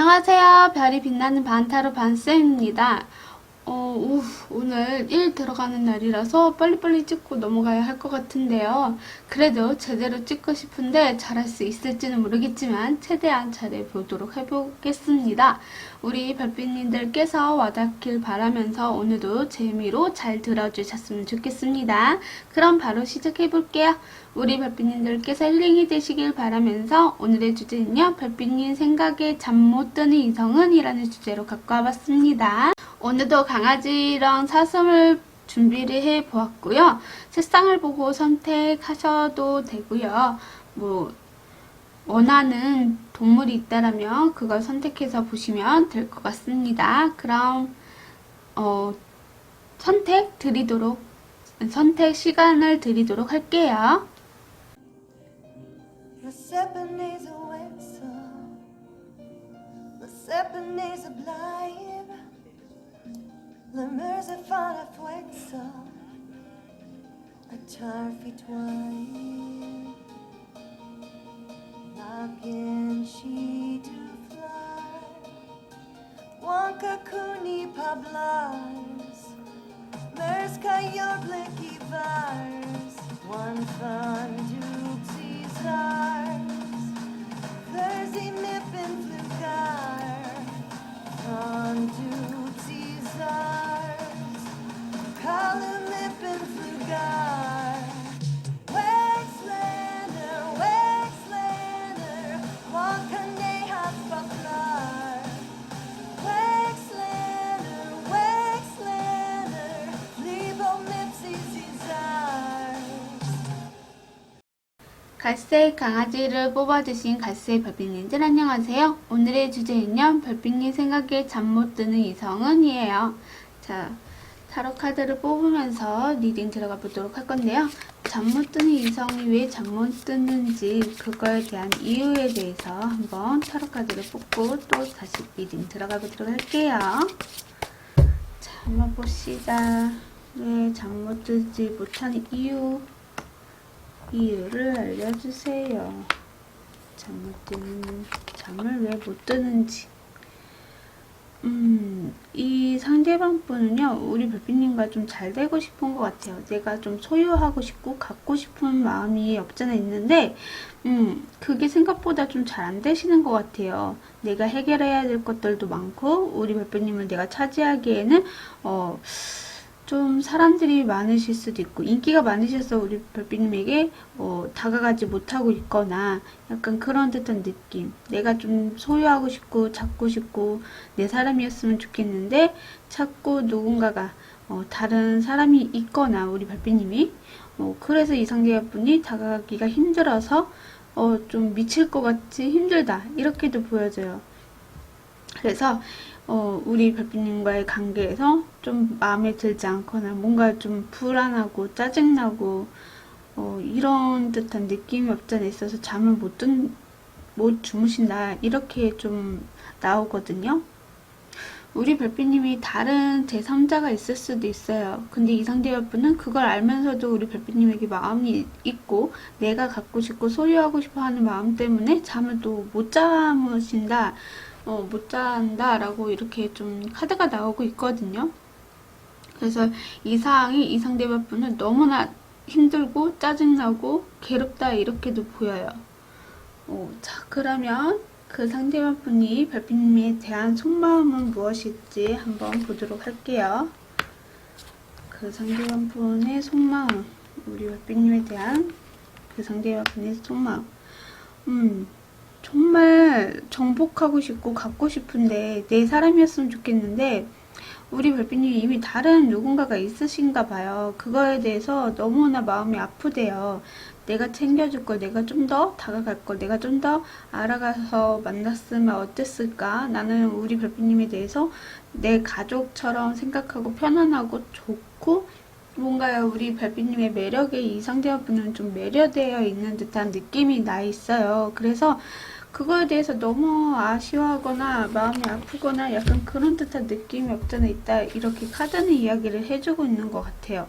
안녕하세요. 별이 빛나는 반타로 반쌤입니다. 오늘 일 들어가는 날이라서 빨리빨리 찍고 넘어가야 할 것 같은데요. 그래도 제대로 찍고 싶은데 잘할 수 있을지는 모르겠지만 최대한 잘해보도록 해보겠습니다. 우리 별빛님들께서 와닿길 바라면서 오늘도 재미로 잘 들어주셨으면 좋겠습니다. 그럼 바로 시작해볼게요. 우리 별빛님들께서 힐링이 되시길 바라면서 오늘의 주제는요. 별빛님 생각에 잠 못 드는 이성은 이라는 주제로 갖고 와봤습니다. 오늘도 강아지랑 사슴을 준비를 해 보았고요. 색상을 보고 선택하셔도 되고요. 원하는 동물이 있다라면 그걸 선택해서 보시면 될 것 같습니다. 그럼 선택 시간을 드리도록 할게요. Lemurs are fond of fuerza, a turfy twine, locking she to fly, one kakuni pablas, merska your blicky vars, one fun dupsy stars, Thursday nippin flugar, on dupsy stars. Kalumlippen flugar, Wexlander, Wakande Haspaflar, Wexlander, Libo Mipsy Caesars. 갈색 강아지를 뽑아주신 갈색 별빛님들 안녕하세요. 오늘의 주제는요. 별빛님 생각에 잠 못 드는 이성은 이에요. 자, 타로 카드를 뽑으면서 리딩 들어가 보도록 할 건데요. 잠 못 드는 이성이 왜 잠 못 드는지 그거에 대한 이유에 대해서 한번 타로 카드를 뽑고 또 다시 리딩 들어가 보도록 할게요. 자, 한번 봅시다. 왜 잠 못 들지 못하는 이유를 알려주세요. 잠을 왜 못 드는지. 이 상대방 분은요, 우리 별빛님과 좀 잘 되고 싶은 것 같아요. 내가 좀 소유하고 싶고, 갖고 싶은 마음이 없잖아 있는데, 그게 생각보다 좀 잘 안 되시는 것 같아요. 내가 해결해야 될 것들도 많고, 우리 별빛님을 내가 차지하기에는, 좀 사람들이 많으실 수도 있고 인기가 많으셔서 우리 별빛님에게 다가가지 못하고 있거나 약간 그런 듯한 느낌. 내가 좀 소유하고 싶고 잡고 싶고 내 사람이었으면 좋겠는데 자꾸 누군가가 다른 사람이 있거나 우리 별빛님이 그래서 이 상대분이 다가가기가 힘들어서 좀 미칠 것 같이 힘들다 이렇게도 보여져요. 그래서 우리 별빛님과의 관계에서 좀 마음에 들지 않거나 뭔가 좀 불안하고 짜증나고 이런 듯한 느낌이 없잖아 있어서 잠을 못 주무신다 이렇게 좀 나오거든요. 우리 별빛님이 다른 제3자가 있을 수도 있어요. 근데 이 상대분은 그걸 알면서도 우리 별빛님에게 마음이 있고 내가 갖고 싶고 소유하고 싶어 하는 마음 때문에 잠을 또 못 주무신다 못 잔다 라고 이렇게 좀 카드가 나오고 있거든요. 그래서 이 상황이 이 상대방분은 너무나 힘들고 짜증나고 괴롭다 이렇게도 보여요. 자, 그러면 그 상대방분이 별빛님에 대한 속마음은 무엇일지 한번 보도록 할게요. 그 상대방분의 속마음, 우리 별빛님에 대한 그 상대방분의 속마음. 정말 정복하고 싶고 갖고 싶은데 내 사람이었으면 좋겠는데 우리 별빛님이 이미 다른 누군가가 있으신가 봐요. 그거에 대해서 너무나 마음이 아프대요. 내가 챙겨줄 걸, 내가 좀 더 다가갈 걸, 내가 좀 더 알아가서 만났으면 어땠을까? 나는 우리 별빛님에 대해서 내 가족처럼 생각하고 편안하고 좋고 뭔가 우리 별빛님의 매력에 이 상대분은 좀 매료되어 있는 듯한 느낌이 나 있어요. 그래서 그거에 대해서 너무 아쉬워하거나 마음이 아프거나 약간 그런 듯한 느낌이 없잖아 있다 이렇게 카드는 이야기를 해주고 있는 것 같아요.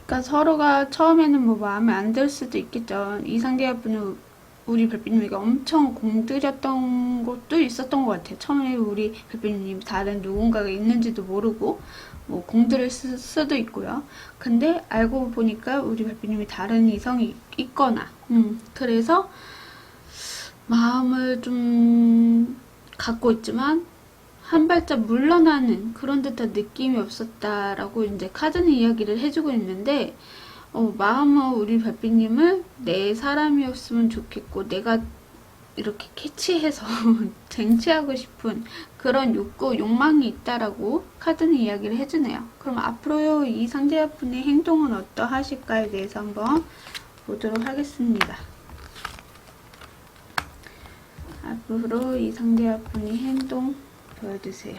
그러니까 서로가 처음에는 뭐 마음에 안 들 수도 있겠죠. 이 상대분은 우리 별빛님에게 엄청 공들였던 것도 있었던 것 같아요. 처음에 우리 별빛님 다른 누군가가 있는지도 모르고 뭐 공들일 수도 있고요. 근데 알고 보니까 우리 별빛님이 다른 이성이 있거나 그래서 마음을 좀 갖고 있지만 한 발짝 물러나는 그런 듯한 느낌이 없었다라고 이제 카드는 이야기를 해주고 있는데 마음은 우리 별빛님을 내 사람이었으면 좋겠고 내가 이렇게 캐치해서 쟁취하고 싶은 그런 욕구, 욕망이 있다라고 카드는 이야기를 해주네요. 그럼 앞으로 이 상대분의 행동은 어떠하실까에 대해서 한번 보도록 하겠습니다. 앞으로 이 상대분의 행동 보여주세요.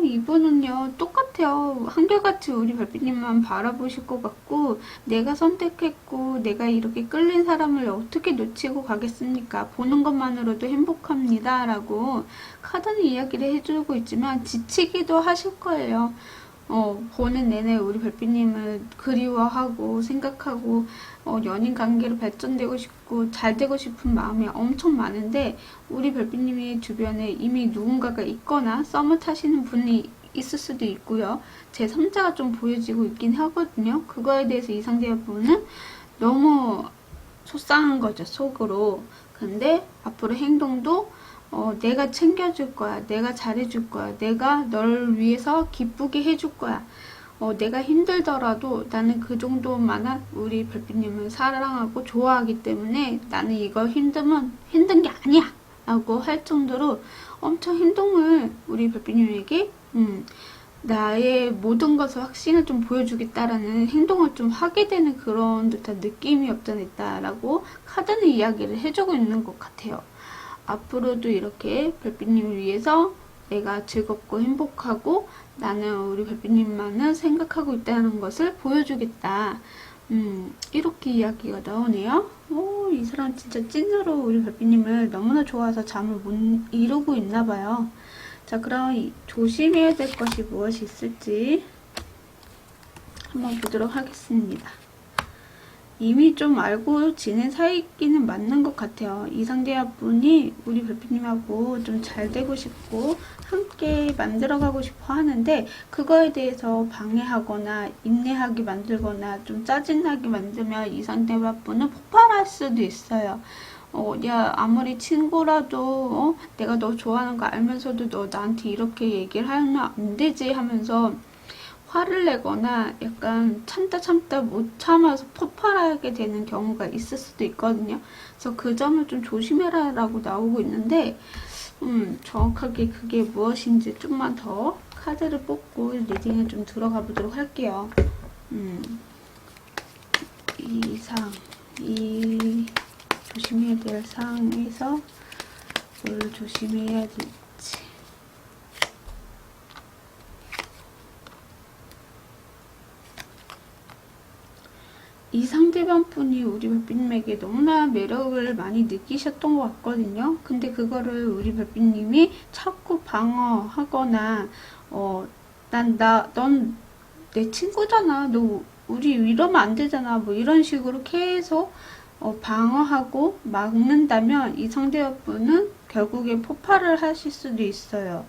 이분은요, 똑같아요. 한결같이 우리 별빛님만 바라보실 것 같고, 내가 선택했고, 내가 이렇게 끌린 사람을 어떻게 놓치고 가겠습니까? 보는 것만으로도 행복합니다. 라고 카드는 이야기를 해주고 있지만, 지치기도 하실 거예요. 보는 내내 우리 별빛님을 그리워하고, 생각하고, 연인 관계로 발전되고 싶고, 잘 되고 싶은 마음이 엄청 많은데, 우리 별빛님의 주변에 이미 누군가가 있거나 썸을 타시는 분이 있을 수도 있고요. 제3자가 좀 보여지고 있긴 하거든요. 그거에 대해서 이 상대분은 너무 속상한 거죠, 속으로. 근데 앞으로 행동도 내가 챙겨줄 거야. 내가 잘해줄 거야. 내가 너를 위해서 기쁘게 해줄 거야. 내가 힘들더라도 나는 그 정도만한 우리 별빛님을 사랑하고 좋아하기 때문에 나는 이거 힘든 게 아니야. 라고 할 정도로 엄청 행동을 우리 별빛님에게 나의 모든 것을 확신을 좀 보여주겠다라는 행동을 좀 하게 되는 그런 듯한 느낌이 없잖아 있다라고 카드는 이야기를 해주고 있는 것 같아요. 앞으로도 이렇게 별빛님을 위해서 내가 즐겁고 행복하고 나는 우리 별빛님만을 생각하고 있다는 것을 보여주겠다. 이렇게 이야기가 나오네요. 이 사람 진짜 찐으로 우리 별빛님을 너무나 좋아해서 잠을 못 이루고 있나봐요. 자, 그럼 조심해야 될 것이 무엇이 있을지 한번 보도록 하겠습니다. 이미 좀 알고 지낸 사이기는 맞는 것 같아요. 이 상대분이 우리 별빛님하고 좀 잘 되고 싶고 함께 만들어가고 싶어 하는데 그거에 대해서 방해하거나 인내하게 만들거나 좀 짜증나게 만들면 이 상대분은 폭발할 수도 있어요. 야, 아무리 친구라도 내가 너 좋아하는 거 알면서도 너 나한테 이렇게 얘기를 하면 안 되지 하면서 화를 내거나 약간 참다 못 참아서 폭발하게 되는 경우가 있을 수도 있거든요. 그래서 그 점을 좀 조심해라 라고 나오고 있는데 정확하게 그게 무엇인지 좀만 더 카드를 뽑고 리딩을 좀 들어가 보도록 할게요. 이 조심해야 될 상황에서 뭘 조심해야 될지. 이 상대방 분이 우리 별빛님에게 너무나 매력을 많이 느끼셨던 것 같거든요. 근데 그거를 우리 별빛님이 자꾸 방어하거나, 넌 내 친구잖아. 너 우리 이러면 안 되잖아. 뭐 이런 식으로 계속 방어하고 막는다면 이 상대분은 결국에 폭발을 하실 수도 있어요.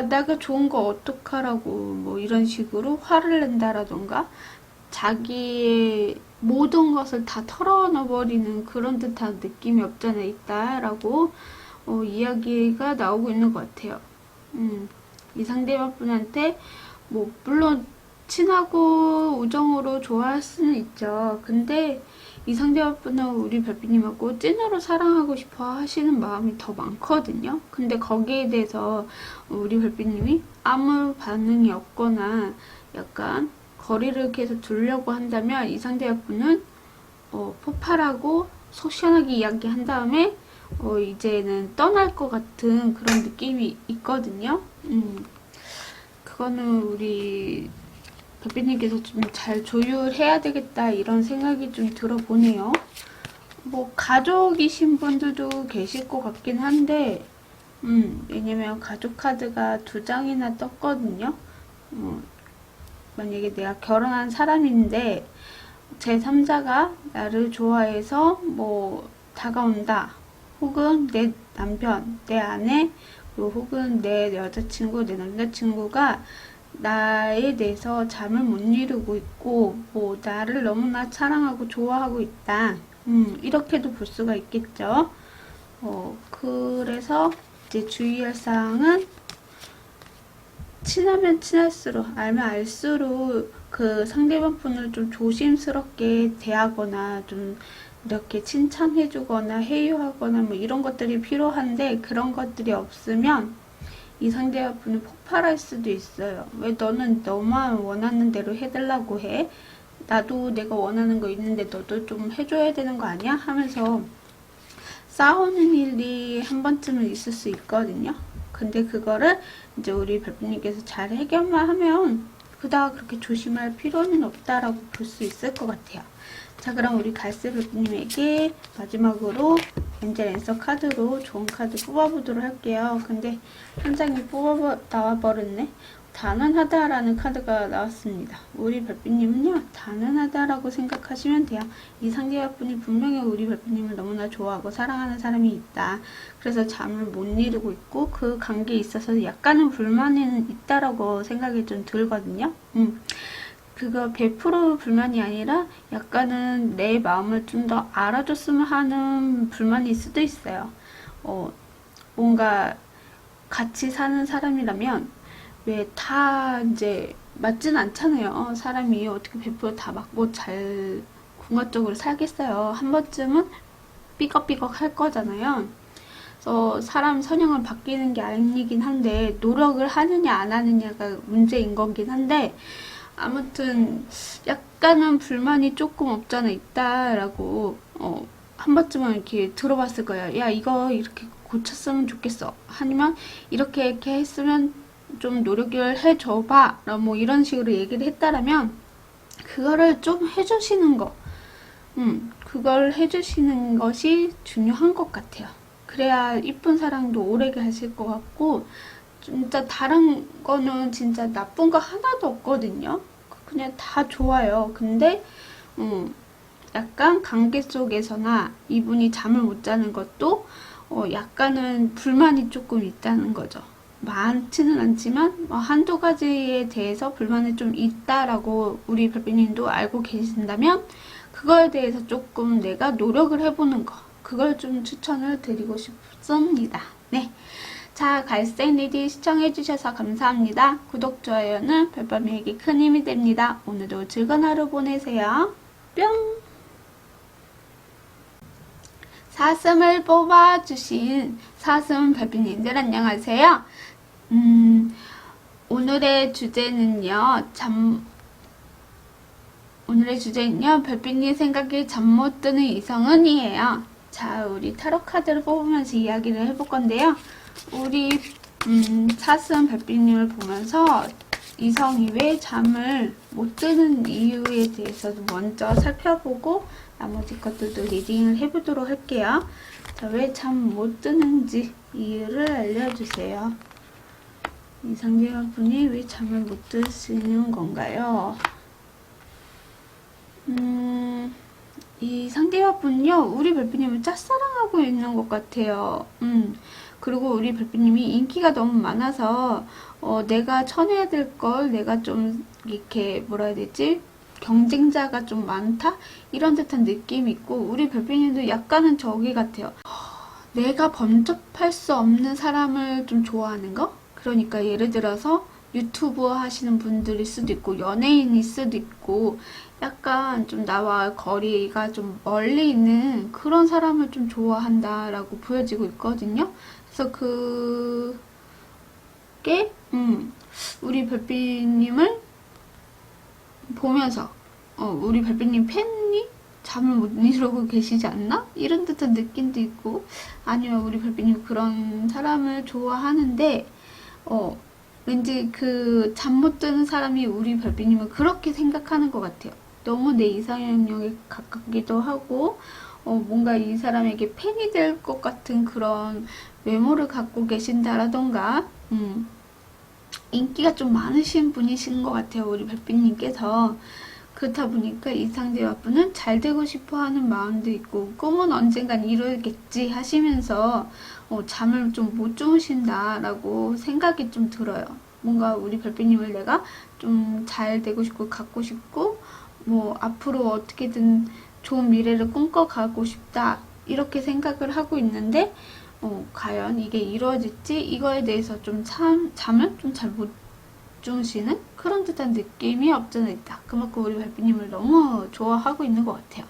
내가 좋은 거 어떡하라고 뭐 이런 식으로 화를 낸다라던가 자기의 모든 것을 다 털어넣어버리는 그런 듯한 느낌이 없잖아 있다라고 이야기가 나오고 있는 것 같아요. 이 상대방분한테 뭐 물론 친하고 우정으로 좋아할 수는 있죠. 근데 이 상대방분은 우리 별빛님하고 찐으로 사랑하고 싶어 하시는 마음이 더 많거든요. 근데 거기에 대해서 우리 별빛님이 아무 반응이 없거나 약간 거리를 계속 두려고 한다면 이 상대분은 폭발하고 속 시원하게 이야기한 다음에 이제는 떠날 것 같은 그런 느낌이 있거든요. 그거는 우리 별빛님께서 좀 잘 조율해야 되겠다 이런 생각이 좀 들어보네요. 뭐 가족이신 분들도 계실 것 같긴 한데 왜냐면 가족 카드가 2장이나 떴거든요. 만약에 내가 결혼한 사람인데 제3자가 나를 좋아해서 뭐 다가온다. 혹은 내 남편, 내 아내, 혹은 내 여자친구, 내 남자친구가 나에 대해서 잠을 못 이루고 있고, 뭐, 나를 너무나 사랑하고 좋아하고 있다. 이렇게도 볼 수가 있겠죠. 그래서 이제 주의할 사항은 친하면 친할수록, 알면 알수록 그 상대방 분을 좀 조심스럽게 대하거나 좀 이렇게 칭찬해주거나 해유하거나 뭐 이런 것들이 필요한데 그런 것들이 없으면 이 상대방 분이 폭발할 수도 있어요. 왜 너는 너만 원하는 대로 해달라고 해? 나도 내가 원하는 거 있는데 너도 좀 해줘야 되는 거 아니야? 하면서 싸우는 일이 한 번쯤은 있을 수 있거든요. 근데 그거를 이제 우리 별빛님께서 잘 해결만 하면 그다가 그렇게 조심할 필요는 없다라고 볼 수 있을 것 같아요. 자, 그럼 우리 갈색 별빛님에게 마지막으로 엔젤 앤서 카드로 좋은 카드 뽑아보도록 할게요. 근데 한 장이 나와버렸네. 단언하다라는 카드가 나왔습니다. 우리 별빛님은요, 단언하다라고 생각하시면 돼요. 이 상대방분이 분명히 우리 별빛님을 너무나 좋아하고 사랑하는 사람이 있다. 그래서 잠을 못 이루고 있고 그 관계에 있어서 약간은 불만은 있다라고 생각이 좀 들거든요. 그거 100% 불만이 아니라 약간은 내 마음을 좀 더 알아줬으면 하는 불만일 수도 있어요. 뭔가 같이 사는 사람이라면 왜 다 이제 맞진 않잖아요. 사람이 어떻게 100%다 맞고 잘 궁합적으로 살겠어요. 한 번쯤은 삐걱삐걱 할 거잖아요. 그래서 사람 성향을 바뀌는 게 아니긴 한데 노력을 하느냐 안 하느냐가 문제인 거긴 한데 아무튼 약간은 불만이 조금 없잖아 있다라고 한 번쯤은 이렇게 들어봤을 거예요. 야, 이거 이렇게 고쳤으면 좋겠어. 아니면 이렇게 했으면 좀 노력을 해줘봐. 뭐 이런 식으로 얘기를 했다라면 그거를 좀 해주시는 거, 그걸 해주시는 것이 중요한 것 같아요. 그래야 이쁜 사랑도 오래 가실 것 같고 진짜 다른 거는 진짜 나쁜 거 하나도 없거든요. 그냥 다 좋아요. 근데 약간 관계 속에서나 이분이 잠을 못 자는 것도 약간은 불만이 조금 있다는 거죠. 많지는 않지만 한두 가지에 대해서 불만이 좀 있다라고 우리 별빛님도 알고 계신다면 그거에 대해서 조금 내가 노력을 해보는 거, 그걸 좀 추천을 드리고 싶습니다. 네. 자, 갈색 리디 시청해주셔서 감사합니다. 구독, 좋아요는 별밤이에게 큰 힘이 됩니다. 오늘도 즐거운 하루 보내세요. 뿅! 사슴을 뽑아주신 사슴 별빛님들 안녕하세요. 오늘의 주제는요, 별빛님 생각에 잠 못 드는 이성은이에요. 자, 우리 타로 카드를 뽑으면서 이야기를 해볼 건데요. 우리 사슴 별빛님을 보면서 이성이 왜 잠을 못 드는 이유에 대해서도 먼저 살펴보고 나머지 것들도 리딩을 해보도록 할게요. 자, 왜 잠 못 드는지 이유를 알려주세요. 이 상대방분이 왜 잠을 못 드시는 건가요? 이 상대방분요, 우리 별빛님을 짝사랑하고 있는 것 같아요. 그리고 우리 별빛님이 인기가 너무 많아서 내가 쳐내야 될 걸 내가 좀 이렇게 뭐라 해야 되지? 경쟁자가 좀 많다? 이런 듯한 느낌이 있고 우리 별빛님도 약간은 저기 같아요. 내가 범접할 수 없는 사람을 좀 좋아하는 거? 그러니까 예를 들어서 유튜브 하시는 분들일 수도 있고 연예인일 수도 있고 약간 좀 나와 거리가 좀 멀리 있는 그런 사람을 좀 좋아한다라고 보여지고 있거든요. 그래서 그게 우리 별빛님을 보면서 우리 별빛님 팬이 잠을 못 이루고 계시지 않나? 이런 듯한 느낌도 있고 아니면 우리 별빛님 그런 사람을 좋아하는데 왠지 그 잠 못 드는 사람이 우리 별빛님을 그렇게 생각하는 것 같아요. 너무 내 이상형에 가깝기도 하고 뭔가 이 사람에게 팬이 될 것 같은 그런 외모를 갖고 계신다라던가 인기가 좀 많으신 분이신 것 같아요. 우리 별빛님께서 그렇다 보니까 이 상대와분은 잘 되고 싶어 하는 마음도 있고, 꿈은 언젠간 이루겠지 하시면서, 잠을 좀 못 주무신다라고 생각이 좀 들어요. 뭔가 우리 별빛님을 내가 좀 잘 되고 싶고, 갖고 싶고, 뭐, 앞으로 어떻게든 좋은 미래를 꿈꿔가고 싶다. 이렇게 생각을 하고 있는데, 과연 이게 이루어질지, 이거에 대해서 좀 잠을 좀 잘 못 주무시는 그런 듯한 느낌이 없잖아 있다. 그만큼 우리 별빛님을 너무 좋아하고 있는 것 같아요.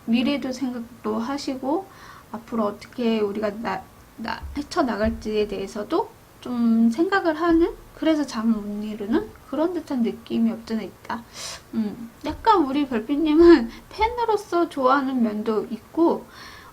미래도 생각도 하시고, 앞으로 어떻게 우리가 헤쳐나갈지에 대해서도 좀 생각을 하는, 그래서 잠을 못 이루는 그런 듯한 느낌이 없잖아 있다. 약간 우리 별빛님은 팬으로서 좋아하는 면도 있고,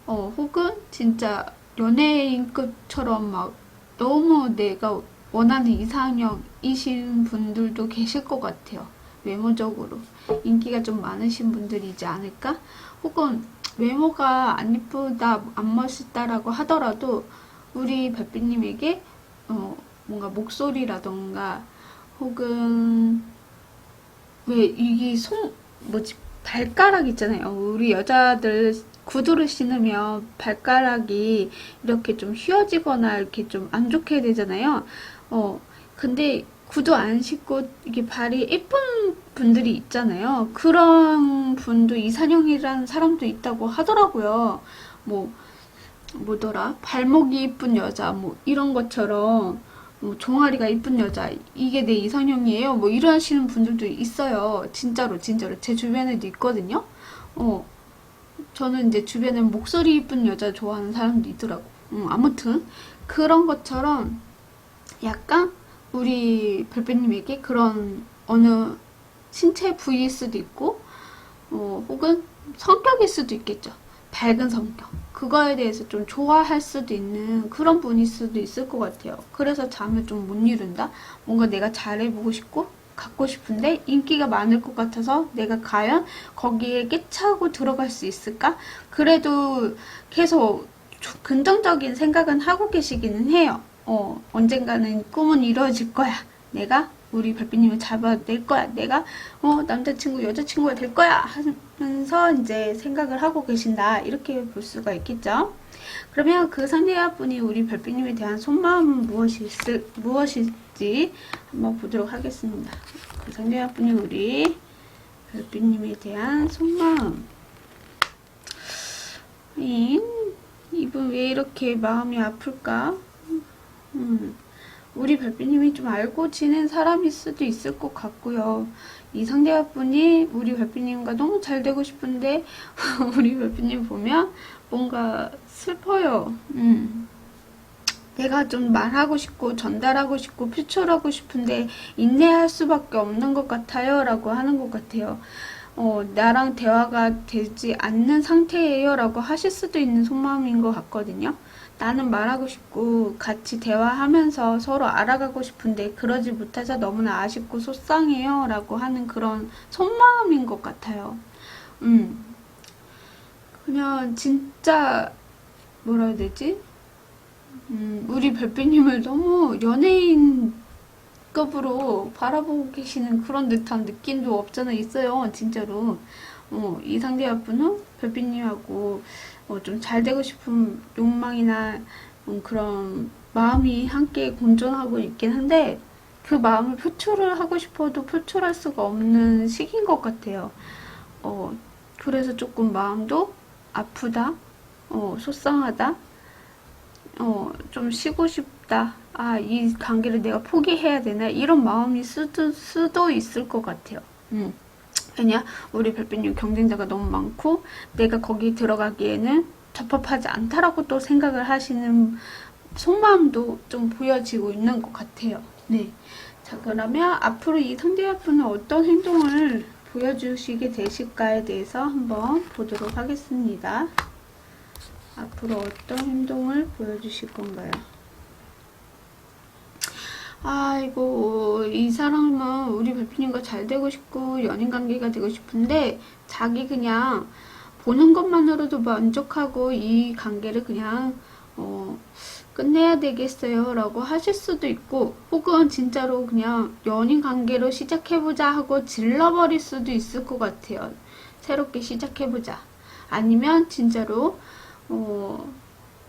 혹은 진짜 연예인급처럼 막 너무 내가 원하는 이상형이신 분들도 계실 것 같아요. 외모적으로 인기가 좀 많으신 분들이지 않을까? 혹은 외모가 안 이쁘다, 안 멋있다라고 하더라도 우리 별빛님에게 뭔가 목소리라던가 혹은 왜 이게 발가락 있잖아요. 우리 여자들 구두를 신으면 발가락이 이렇게 좀 휘어지거나 이렇게 좀 안 좋게 되잖아요. 근데 구두 안 신고 이게 발이 예쁜 분들이 있잖아요. 그런 분도 이상형이라는 사람도 있다고 하더라고요. 뭐더라? 발목이 이쁜 여자, 뭐 이런 것처럼 종아리가 이쁜 여자, 이게 내 이상형이에요. 뭐 이러시는 분들도 있어요. 진짜로 제 주변에도 있거든요. 저는 이제 주변에 목소리 이쁜 여자 좋아하는 사람도 있더라고. 아무튼 그런 것처럼 약간 우리 별빛님에게 그런 어느 신체 부위일 수도 있고, 혹은 성격일 수도 있겠죠. 밝은 성격. 그거에 대해서 좀 좋아할 수도 있는 그런 분일 수도 있을 것 같아요. 그래서 잠을 좀 못 이룬다? 뭔가 내가 잘해보고 싶고, 갖고 싶은데 인기가 많을 것 같아서 내가 과연 거기에 깨차고 들어갈 수 있을까? 그래도 계속 긍정적인 생각은 하고 계시기는 해요. 언젠가는 꿈은 이루어질 거야. 내가 우리 별빛님을 잡아낼 거야. 내가 남자친구, 여자친구가 될 거야. 하면서 이제 생각을 하고 계신다. 이렇게 볼 수가 있겠죠. 그러면 그 상대분이 우리 별빛님에 대한 속마음은 무엇일지 한번 보도록 하겠습니다. 그 상대분이 우리 별빛님에 대한 속마음. 이분 왜 이렇게 마음이 아플까? 우리 별빛님이 좀 알고 지낸 사람일 수도 있을 것 같고요. 이 상대분이 우리 별빛님과 너무 잘 되고 싶은데 우리 별빛님 보면 뭔가 슬퍼요. 내가 좀 말하고 싶고 전달하고 싶고 표출하고 싶은데 인내할 수밖에 없는 것 같아요 라고 하는 것 같아요. 나랑 대화가 되지 않는 상태예요 라고 하실 수도 있는 속마음인 것 같거든요. 나는 말하고 싶고 같이 대화하면서 서로 알아가고 싶은데 그러지 못해서 너무나 아쉽고 속상해요 라고 하는 그런 속마음인 것 같아요. 그냥 진짜 뭐라 해야 되지? 우리 별빛님을 너무 연예인급으로 바라보고 계시는 그런 듯한 느낌도 없잖아 있어요. 진짜로. 이 상대분은 별빛님하고 좀 잘 되고 싶은 욕망이나 그런 마음이 함께 공존하고 있긴 한데 그 마음을 표출을 하고 싶어도 표출할 수가 없는 시기인 것 같아요. 그래서 조금 마음도 아프다, 속상하다, 좀 쉬고 싶다, 이 관계를 내가 포기해야 되나 이런 마음이 수도 있을 것 같아요. 왜냐? 우리 별빛님 경쟁자가 너무 많고 내가 거기 들어가기에는 적합하지 않다라고 또 생각을 하시는 속마음도 좀 보여지고 있는 것 같아요. 네. 자, 그러면 앞으로 이 상대분은 어떤 행동을 보여주시게 되실까에 대해서 한번 보도록 하겠습니다. 앞으로 어떤 행동을 보여주실 건가요? 아이고, 이 사람은 우리 별빛님과 잘 되고 싶고 연인 관계가 되고 싶은데 자기 그냥 보는 것만으로도 만족하고 이 관계를 그냥 끝내야 되겠어요 라고 하실 수도 있고, 혹은 진짜로 그냥 연인 관계로 시작해보자 하고 질러버릴 수도 있을 것 같아요. 새롭게 시작해보자. 아니면 진짜로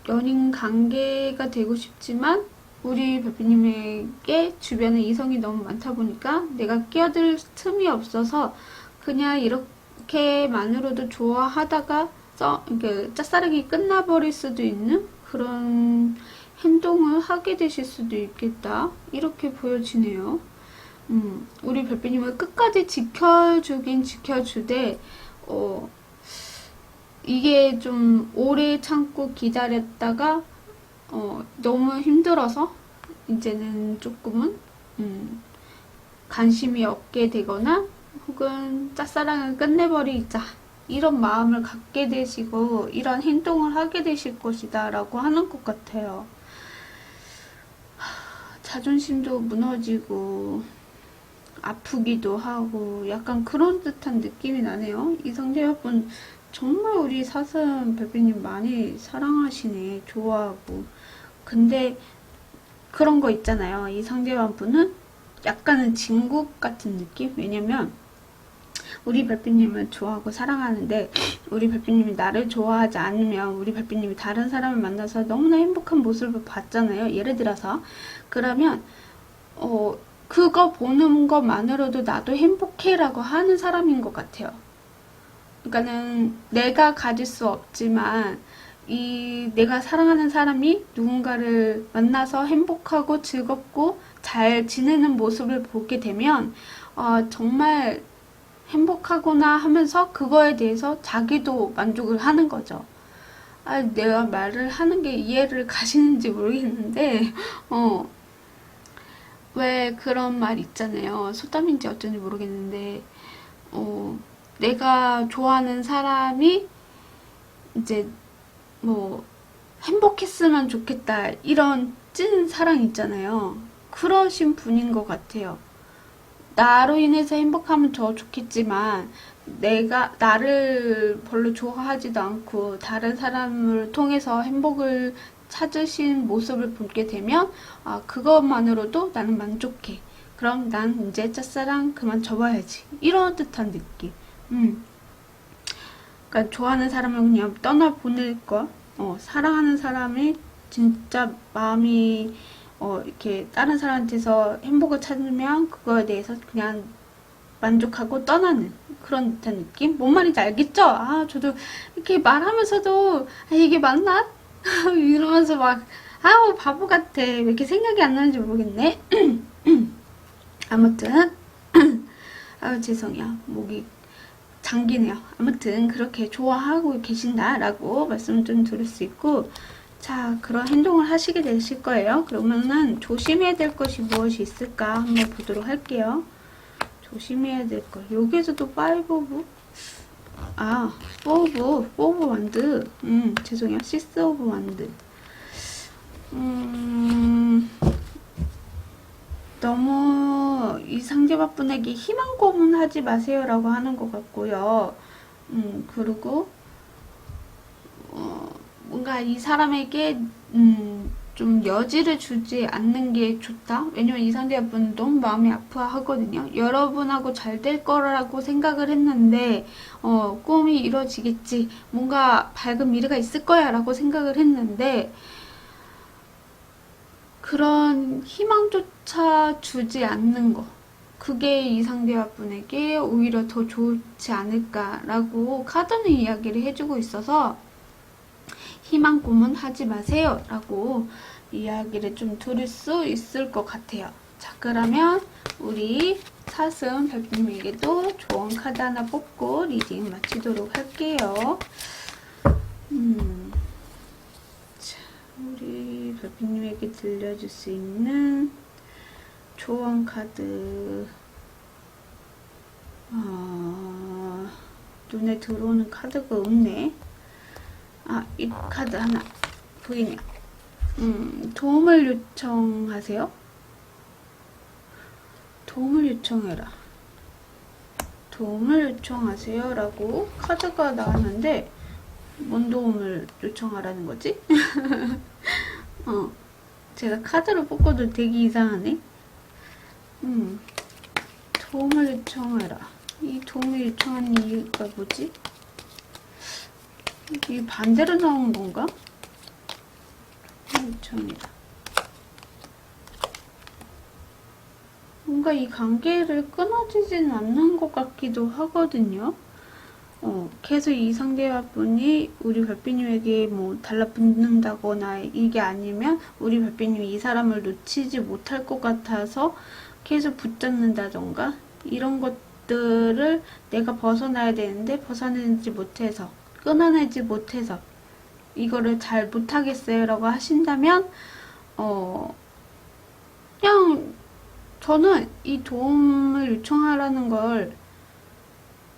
연인 관계가 되고 싶지만 우리 별빛님에게 주변에 이성이 너무 많다 보니까 내가 끼어들 틈이 없어서 그냥 이렇게만으로도 좋아하다가 이렇게 짝사랑이 끝나버릴 수도 있는 그런 행동을 하게 되실 수도 있겠다. 이렇게 보여지네요. 우리 별빛님을 끝까지 지켜주긴 지켜주되, 이게 좀 오래 참고 기다렸다가 너무 힘들어서 이제는 조금은 관심이 없게 되거나 혹은 짝사랑을 끝내버리자 이런 마음을 갖게 되시고 이런 행동을 하게 되실 것이다 라고 하는 것 같아요. 자존심도 무너지고 아프기도 하고 약간 그런 듯한 느낌이 나네요. 이 상대분 정말 우리 사슴 별빛님 많이 사랑하시네. 좋아하고. 근데 그런 거 있잖아요. 이 상대방분은 약간은 진국 같은 느낌? 왜냐면 우리 별빛님을 좋아하고 사랑하는데 우리 별빛님이 나를 좋아하지 않으면 우리 별빛님이 다른 사람을 만나서 너무나 행복한 모습을 봤잖아요. 예를 들어서 그러면 그거 보는 것만으로도 나도 행복해 라고 하는 사람인 것 같아요. 그러니까는 내가 가질 수 없지만 내가 사랑하는 사람이 누군가를 만나서 행복하고 즐겁고 잘 지내는 모습을 보게 되면 정말 행복하구나 하면서 그거에 대해서 자기도 만족을 하는 거죠. 내가 말을 하는 게 이해를 가시는지 모르겠는데 왜 그런 말 있잖아요. 속담인지 어쩐지 모르겠는데 내가 좋아하는 사람이 이제 뭐 행복했으면 좋겠다 이런 찐 사랑 있잖아요. 그러신 분인 것 같아요. 나로 인해서 행복하면 더 좋겠지만 내가 나를 별로 좋아하지도 않고 다른 사람을 통해서 행복을 찾으신 모습을 보게 되면 그것만으로도 나는 만족해. 그럼 난 이제 짝사랑 그만 접어야지. 이런 듯한 느낌. 그러니까 좋아하는 사람을 그냥 떠나보낼 거. 사랑하는 사람이 진짜 마음이 이렇게 다른 사람한테서 행복을 찾으면 그거에 대해서 그냥 만족하고 떠나는 그런 듯한 느낌? 뭔 말인지 알겠죠? 저도 이렇게 말하면서도 이게 맞나? 이러면서 막 바보 같아. 왜 이렇게 생각이 안 나는지 모르겠네. 아무튼 죄송해요. 목이 잠기네요. 아무튼 그렇게 좋아하고 계신다라고 말씀을 좀 드릴 수 있고, 자, 그런 행동을 하시게 되실 거예요. 그러면은 조심해야 될 것이 무엇이 있을까 한번 보도록 할게요. 조심해야 될 것. 여기에서도 5 오브 완드. 죄송해요. 6 오브 완드. 너무 이 상대방분에게 희망 고문하지 마세요라고 하는 것 같고요. 그리고 뭔가 이 사람에게 좀 여지를 주지 않는 게 좋다. 왜냐면 이 상대분 너무 마음이 아파하거든요. 여러분하고 잘 될 거라고 생각을 했는데 꿈이 이루어지겠지. 뭔가 밝은 미래가 있을 거야 라고 생각을 했는데 그런 희망조차 주지 않는 거. 그게 이 상대분에게 오히려 더 좋지 않을까라고 카드는 이야기를 해주고 있어서 희망 고문하지 마세요 라고 이야기를 좀 들을 수 있을 것 같아요. 자, 그러면 우리 사슴 별빛님에게도 좋은 카드 하나 뽑고 리딩 마치도록 할게요. 자, 우리 별빛님에게 들려줄 수 있는 조언 카드. 눈에 들어오는 카드가 없네. 이 카드 하나 보이네요. 도움을 요청하세요. 도움을 요청해라. 도움을 요청하세요 라고 카드가 나왔는데 뭔 도움을 요청하라는 거지? 제가 카드를 뽑고도 되게 이상하네. 도움을 요청하라. 이 도움을 요청한 이유가 뭐지? 이 반대로 나온 건가? 요청이다. 뭔가 이 관계를 끊어지진 않는 것 같기도 하거든요. 계속 이 상대분이 우리 별빛님에게 뭐 달라붙는다거나 이게 아니면 우리 별빛님이 이 사람을 놓치지 못할 것 같아서 계속 붙잡는다던가 이런 것들을 내가 벗어나야 되는데 벗어내지 못해서 끊어내지 못해서 이거를 잘 못하겠어요 라고 하신다면 그냥 저는 이 도움을 요청하라는 걸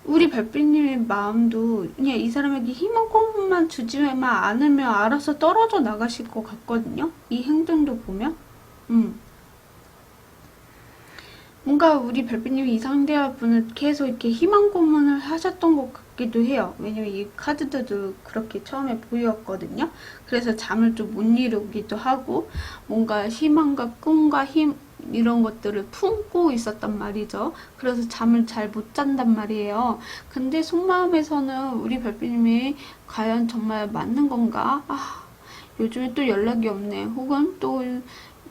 우리 별빛님의 마음도 그냥 이 사람에게 힘 한 콩만 주지만 않으면 알아서 떨어져 나가실 것 같거든요. 이 행동도 보면. 뭔가 우리 별빛님이 이 상대분을 계속 이렇게 희망 고문을 하셨던 것 같기도 해요. 왜냐면 이 카드들도 그렇게 처음에 보였거든요. 그래서 잠을 좀 못 이루기도 하고 뭔가 희망과 꿈과 힘 이런 것들을 품고 있었단 말이죠. 그래서 잠을 잘 못 잔단 말이에요. 근데 속마음에서는 우리 별빛님이 과연 정말 맞는 건가? 요즘에 또 연락이 없네. 혹은 또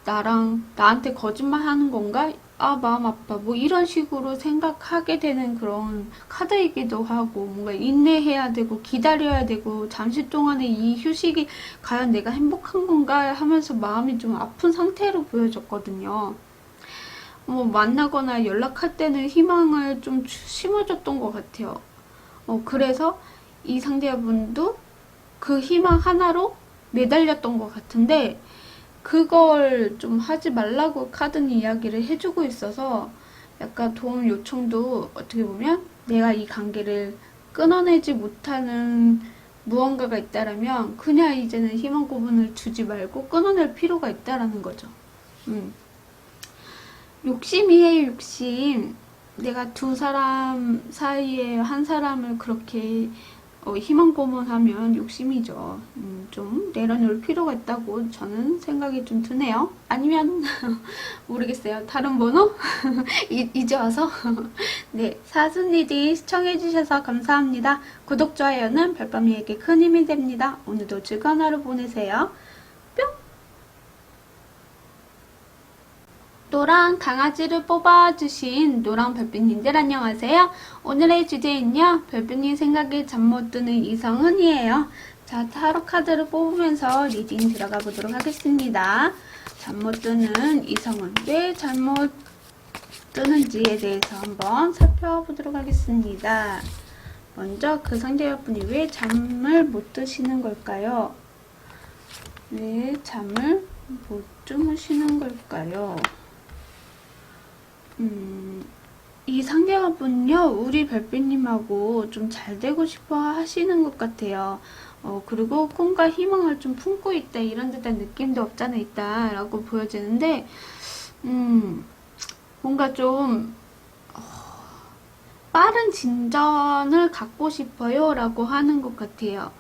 나한테 거짓말 하는 건가? 마음 아파. 뭐 이런 식으로 생각하게 되는 그런 카드이기도 하고, 뭔가 인내해야 되고, 기다려야 되고, 잠시 동안의 이 휴식이 과연 내가 행복한 건가 하면서 마음이 좀 아픈 상태로 보여졌거든요. 만나거나 연락할 때는 희망을 좀 심어줬던 것 같아요. 그래서 이 상대분도 그 희망 하나로 매달렸던 것 같은데, 그걸 좀 하지 말라고 카드는 이야기를 해주고 있어서 약간 도움 요청도 어떻게 보면 내가 이 관계를 끊어내지 못하는 무언가가 있다라면 그냥 이제는 희망 고문을 주지 말고 끊어낼 필요가 있다라는 거죠. 욕심이에요, 욕심. 내가 두 사람 사이에 한 사람을 그렇게 희망 고문하면 욕심이죠. 좀 내려놓을 필요가 있다고 저는 생각이 좀 드네요. 아니면 모르겠어요. 다른 번호? 이제 와서 네, 사순리디 시청해주셔서 감사합니다. 구독, 좋아요는 별밤이에게 큰 힘이 됩니다. 오늘도 즐거운 하루 보내세요. 노랑 강아지를 뽑아주신 노랑 별빛님들 안녕하세요. 오늘의 주제는요, 별빛님 생각에 잠 못 드는 이성은이에요. 자, 타로 카드를 뽑으면서 리딩 들어가 보도록 하겠습니다. 잠 못 드는 이성은 왜 잠 못 드는지에 대해서 한번 살펴보도록 하겠습니다. 먼저 그 상대분이 왜 잠을 못 드시는 걸까요? 왜 잠을 못 주무시는 걸까요? 이 상대분은요, 우리 별빛님하고 좀 잘 되고 싶어 하시는 것 같아요. 그리고 꿈과 희망을 좀 품고 있다, 이런 듯한 느낌도 없잖아 있다, 라고 보여지는데, 뭔가 좀, 빠른 진전을 갖고 싶어요, 라고 하는 것 같아요.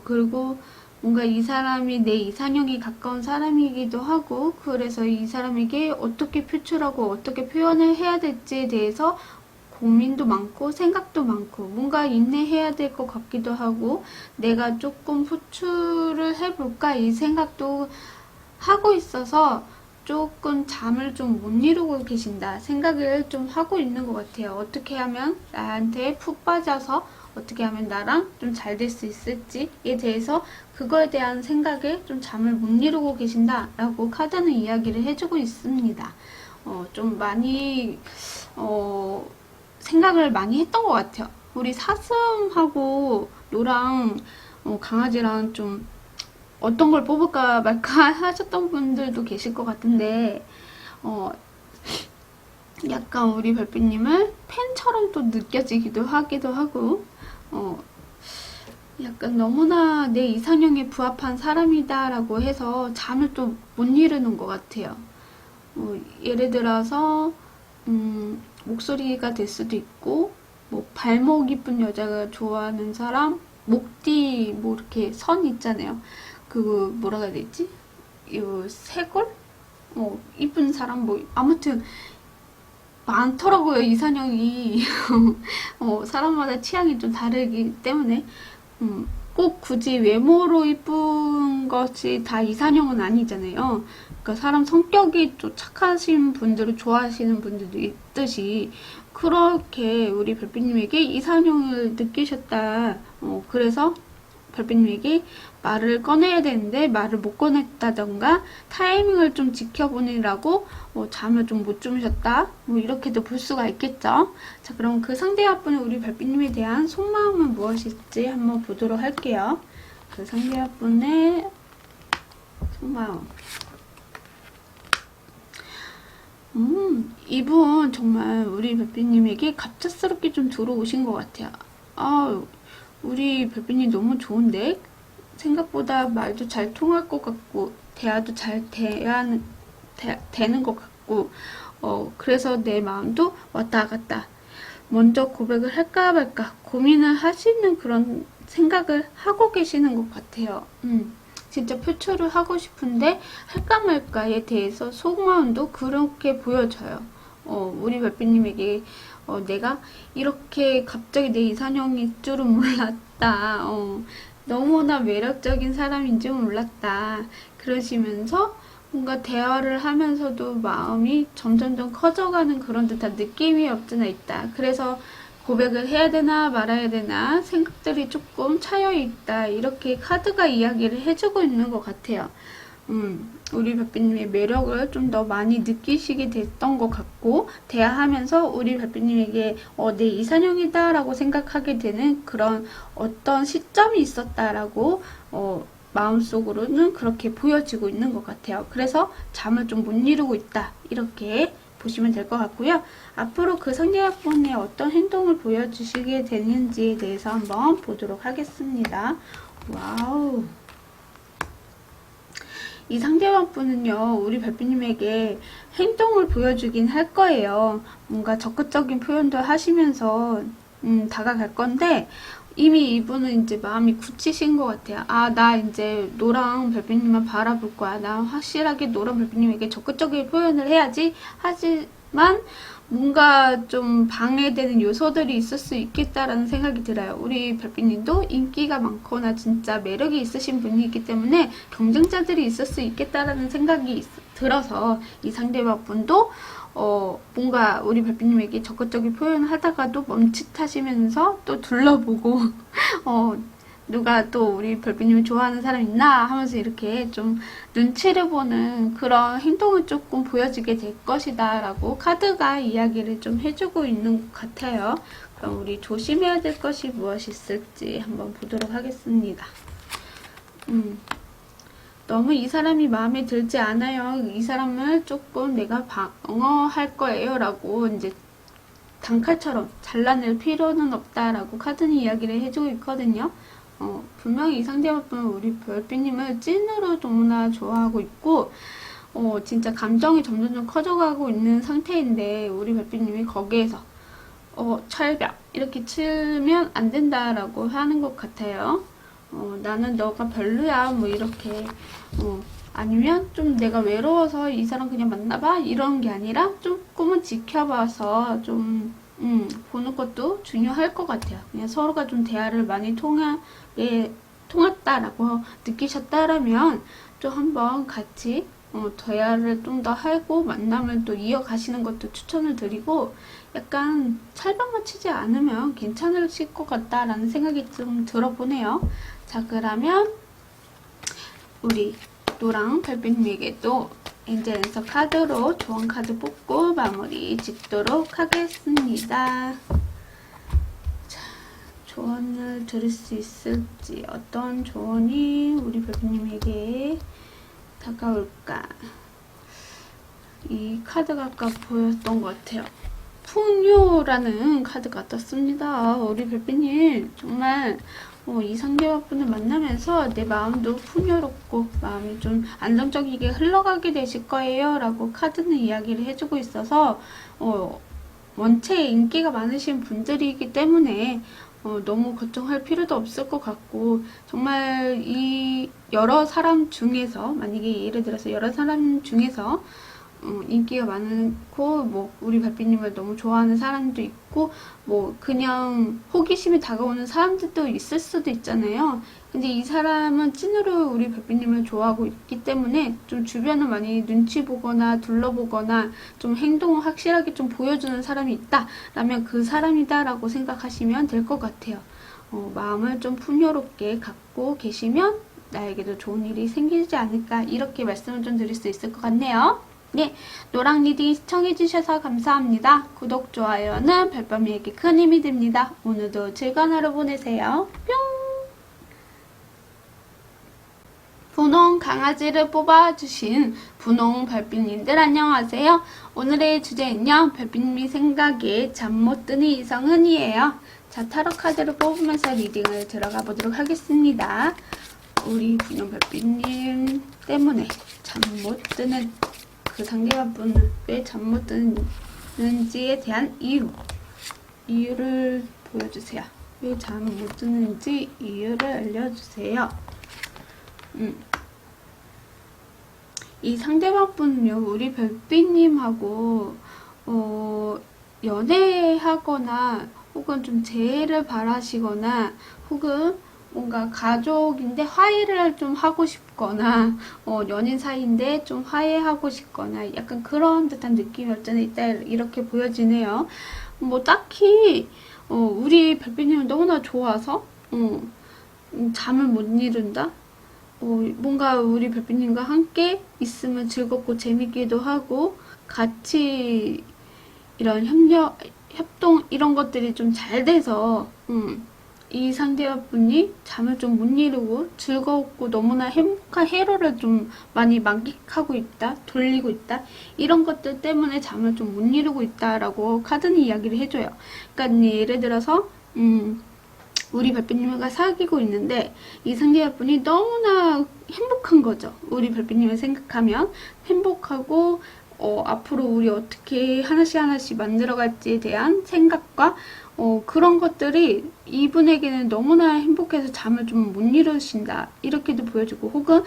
그리고 뭔가 이 사람이 내 이상형에 가까운 사람이기도 하고, 그래서 이 사람에게 어떻게 표출하고 어떻게 표현을 해야 될지에 대해서 고민도 많고 생각도 많고 뭔가 인내해야 될 것 같기도 하고, 내가 조금 표출을 해볼까 이 생각도 하고 있어서 조금 잠을 좀 못 이루고 계신다 생각을 좀 하고 있는 것 같아요. 어떻게 하면 나한테 푹 빠져서 어떻게 하면 나랑 좀 잘 될 수 있을지에 대해서 그거에 대한 생각에 좀 잠을 못 이루고 계신다 라고 카드는 이야기를 해주고 있습니다. 좀 많이 생각을 많이 했던 것 같아요. 우리 사슴하고 노랑 강아지랑 좀 어떤 걸 뽑을까 말까 하셨던 분들도 계실 것 같은데, 약간 우리 별빛님을 팬처럼 또 느껴지기도 하기도 하고, 약간 너무나 내 이상형에 부합한 사람이다라고 해서 잠을 또 못 이루는 것 같아요. 예를 들어서 목소리가 될 수도 있고, 뭐 발목 이쁜 여자가 좋아하는 사람, 목 뒤 뭐 이렇게 선 있잖아요. 그 뭐라고 해야 되지? 이 쇄골? 이쁜 사람 뭐 아무튼 많더라고요, 이상형이. 사람마다 취향이 좀 다르기 때문에 꼭 굳이 외모로 이쁜 것이 다 이상형은 아니잖아요. 그러니까 사람 성격이 또 착하신 분들을 좋아하시는 분들도 있듯이 그렇게 우리 별빛님에게 이상형을 느끼셨다. 그래서 별빛님에게 말을 꺼내야 되는데 말을 못 꺼냈다던가 타이밍을 좀 지켜보느라고 잠을 좀 못 주무셨다, 뭐 이렇게도 볼 수가 있겠죠. 자, 그럼 그 상대와분의 우리 별빛님에 대한 속마음은 무엇일지 한번 보도록 할게요. 그 상대와분의 속마음. 이분 정말 우리 별빛님에게 갑작스럽게 좀 들어오신 것 같아요. 우리 별빛님 너무 좋은데? 생각보다 말도 잘 통할 것 같고, 대화도 잘 되는 것 같고, 그래서 내 마음도 왔다 갔다. 먼저 고백을 할까 말까 고민을 하시는 그런 생각을 하고 계시는 것 같아요. 진짜 표출을 하고 싶은데 할까 말까에 대해서 속마음도 그렇게 보여져요. 우리 별빛님에게 내가 이렇게 갑자기 내 이상형일 줄은 몰랐다. 너무나 매력적인 사람인 줄 몰랐다. 그러시면서 뭔가 대화를 하면서도 마음이 점점점 커져가는 그런 듯한 느낌이 없지않아 있다. 그래서 고백을 해야 되나 말아야 되나 생각들이 조금 차여 있다. 이렇게 카드가 이야기를 해주고 있는 것 같아요. 우리 별빛님의 매력을 좀 더 많이 느끼시게 됐던 것 같고, 대화하면서 우리 별빛님에게 내 이상형이다 라고 생각하게 되는 그런 어떤 시점이 있었다라고 마음속으로는 그렇게 보여지고 있는 것 같아요. 그래서 잠을 좀 못 이루고 있다, 이렇게 보시면 될 것 같고요. 앞으로 그 상대분의 어떤 행동을 보여주시게 되는지에 대해서 한번 보도록 하겠습니다. 와우. 이 상대방분은요, 우리 별빛님에게 행동을 보여주긴 할 거예요. 뭔가 적극적인 표현도 하시면서 다가갈 건데, 이미 이분은 이제 마음이 굳히신 것 같아요. 나 이제 노랑 별빛님만 바라볼 거야. 나 확실하게 노랑 별빛님에게 적극적인 표현을 해야지. 하지만 뭔가 좀 방해되는 요소들이 있을 수 있겠다라는 생각이 들어요. 우리 별빛님도 인기가 많거나 진짜 매력이 있으신 분이기 때문에 경쟁자들이 있을 수 있겠다라는 생각이 들어서 이 상대방분도 뭔가 우리 별빛님에게 적극적인 표현을 하다가도 멈칫하시면서 또 둘러보고 누가 또 우리 별빛님을 좋아하는 사람 있나 하면서 이렇게 좀 눈치를 보는 그런 행동을 조금 보여주게 될 것이다 라고 카드가 이야기를 좀 해주고 있는 것 같아요. 그럼 우리 조심해야 될 것이 무엇이 있을지 한번 보도록 하겠습니다. 너무 이 사람이 마음에 들지 않아요. 이 사람을 조금 내가 방어할 거예요 라고 이제 단칼처럼 잘라낼 필요는 없다라고 카드는 이야기를 해주고 있거든요. 분명히 이 상대방은 우리 별빛님을 찐으로 너무나 좋아하고 있고, 진짜 감정이 점점 커져가고 있는 상태인데, 우리 별빛님이 거기에서, 철벽, 이렇게 치면 안 된다라고 하는 것 같아요. 나는 너가 별로야, 뭐, 이렇게, 아니면 좀 내가 외로워서 이 사람 그냥 만나봐? 이런 게 아니라, 조금은 지켜봐서 좀, 보는 것도 중요할 것 같아요. 그냥 서로가 좀 대화를 많이 통했다라고 느끼셨다라면 또 한번 같이 대화를 좀 더 하고 만남을 또 이어가시는 것도 추천을 드리고, 약간 찰방만 치지 않으면 괜찮으실 것 같다라는 생각이 좀 들어보네요. 자, 그러면 우리 노랑 별빛님에게도 엔젤 앤서 카드로 조언 카드 뽑고 마무리 짓도록 하겠습니다. 자, 조언을 들을 수 있을지, 어떤 조언이 우리 별빛님에게 다가올까. 이 카드가 아까 보였던 것 같아요. 풍요라는 카드가 떴습니다. 우리 별빛님 정말 이 상대방분을 만나면서 내 마음도 풍요롭고 마음이 좀 안정적이게 흘러가게 되실 거예요 라고 카드는 이야기를 해주고 있어서 원체 인기가 많으신 분들이기 때문에 너무 걱정할 필요도 없을 것 같고, 정말 이 여러 사람 중에서, 만약에 예를 들어서 여러 사람 중에서 인기가 많고, 뭐 우리 별빛님을 너무 좋아하는 사람도 있고, 뭐 그냥 호기심이 다가오는 사람들도 있을 수도 있잖아요. 근데 이 사람은 찐으로 우리 별빛님을 좋아하고 있기 때문에 좀 주변을 많이 눈치 보거나 둘러보거나 좀 행동을 확실하게 좀 보여주는 사람이 있다 라면 그 사람이다 라고 생각하시면 될 것 같아요. 마음을 좀 풍요롭게 갖고 계시면 나에게도 좋은 일이 생기지 않을까, 이렇게 말씀을 좀 드릴 수 있을 것 같네요. 네, 노랑 리딩 시청해주셔서 감사합니다. 구독, 좋아요는 별밤이에게 큰 힘이 됩니다. 오늘도 즐거운 하루 보내세요. 뿅! 분홍 강아지를 뽑아주신 분홍 별빛님들 안녕하세요. 오늘의 주제는요, 별빛님이 생각에 잠 못 드는 이성은이에요. 자, 타로 카드를 뽑으면서 리딩을 들어가 보도록 하겠습니다. 우리 분홍 별빛님 때문에 잠 못 드는 그 상대방분은 왜 잠 못 드는지에 대한 이유를 보여주세요. 왜 잠 못 드는지 이유를 알려주세요. 이 상대방분은요, 우리 별빛님하고 연애하거나 혹은 좀 재회를 바라시거나 혹은 뭔가 가족인데 화해를 좀 하고 싶거나 연인 사이인데 좀 화해하고 싶거나 약간 그런 듯한 느낌이 없잖아 있다, 이렇게 보여지네요. 뭐 딱히 우리 별빛님은 너무나 좋아서 잠을 못 이룬다, 뭔가 우리 별빛님과 함께 있으면 즐겁고 재밌기도 하고 같이 이런 협동 이런 것들이 좀 잘 돼서 이 상대분이 잠을 좀 못 이루고 즐겁고 너무나 행복한 해로를 좀 많이 만끽하고 있다, 돌리고 있다, 이런 것들 때문에 잠을 좀 못 이루고 있다라고 카드는 이야기를 해줘요. 그러니까 예를 들어서 우리 별빛님과 사귀고 있는데 이 상대분이 너무나 행복한 거죠. 우리 별빛님을 생각하면 행복하고 앞으로 우리 어떻게 하나씩 만들어갈지에 대한 생각과 그런 것들이 이분에게는 너무나 행복해서 잠을 좀 못 이루신다, 이렇게도 보여주고, 혹은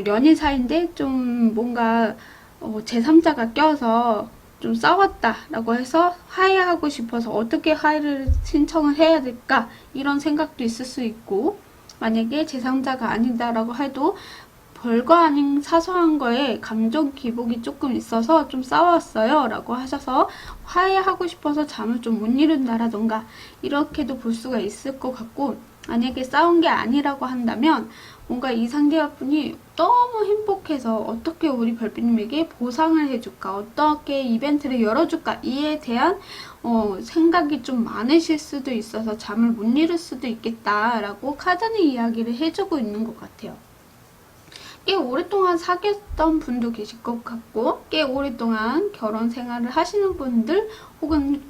연인 사이인데 좀 뭔가 제3자가 껴서 좀 싸웠다라고 해서 화해하고 싶어서 어떻게 화해를 신청을 해야 될까, 이런 생각도 있을 수 있고, 만약에 제3자가 아니다라고 해도 별거 아닌 사소한 거에 감정 기복이 조금 있어서 좀 싸웠어요 라고 하셔서 화해하고 싶어서 잠을 좀 못 이룬다라던가, 이렇게도 볼 수가 있을 것 같고, 만약에 싸운 게 아니라고 한다면 뭔가 이 상대분이 너무 행복해서 어떻게 우리 별빛님에게 보상을 해줄까, 어떻게 이벤트를 열어줄까, 이에 대한 생각이 좀 많으실 수도 있어서 잠을 못 이룰 수도 있겠다라고 카드는 이야기를 해주고 있는 것 같아요. 꽤 오랫동안 사귀었던 분도 계실 것 같고, 꽤 오랫동안 결혼 생활을 하시는 분들 혹은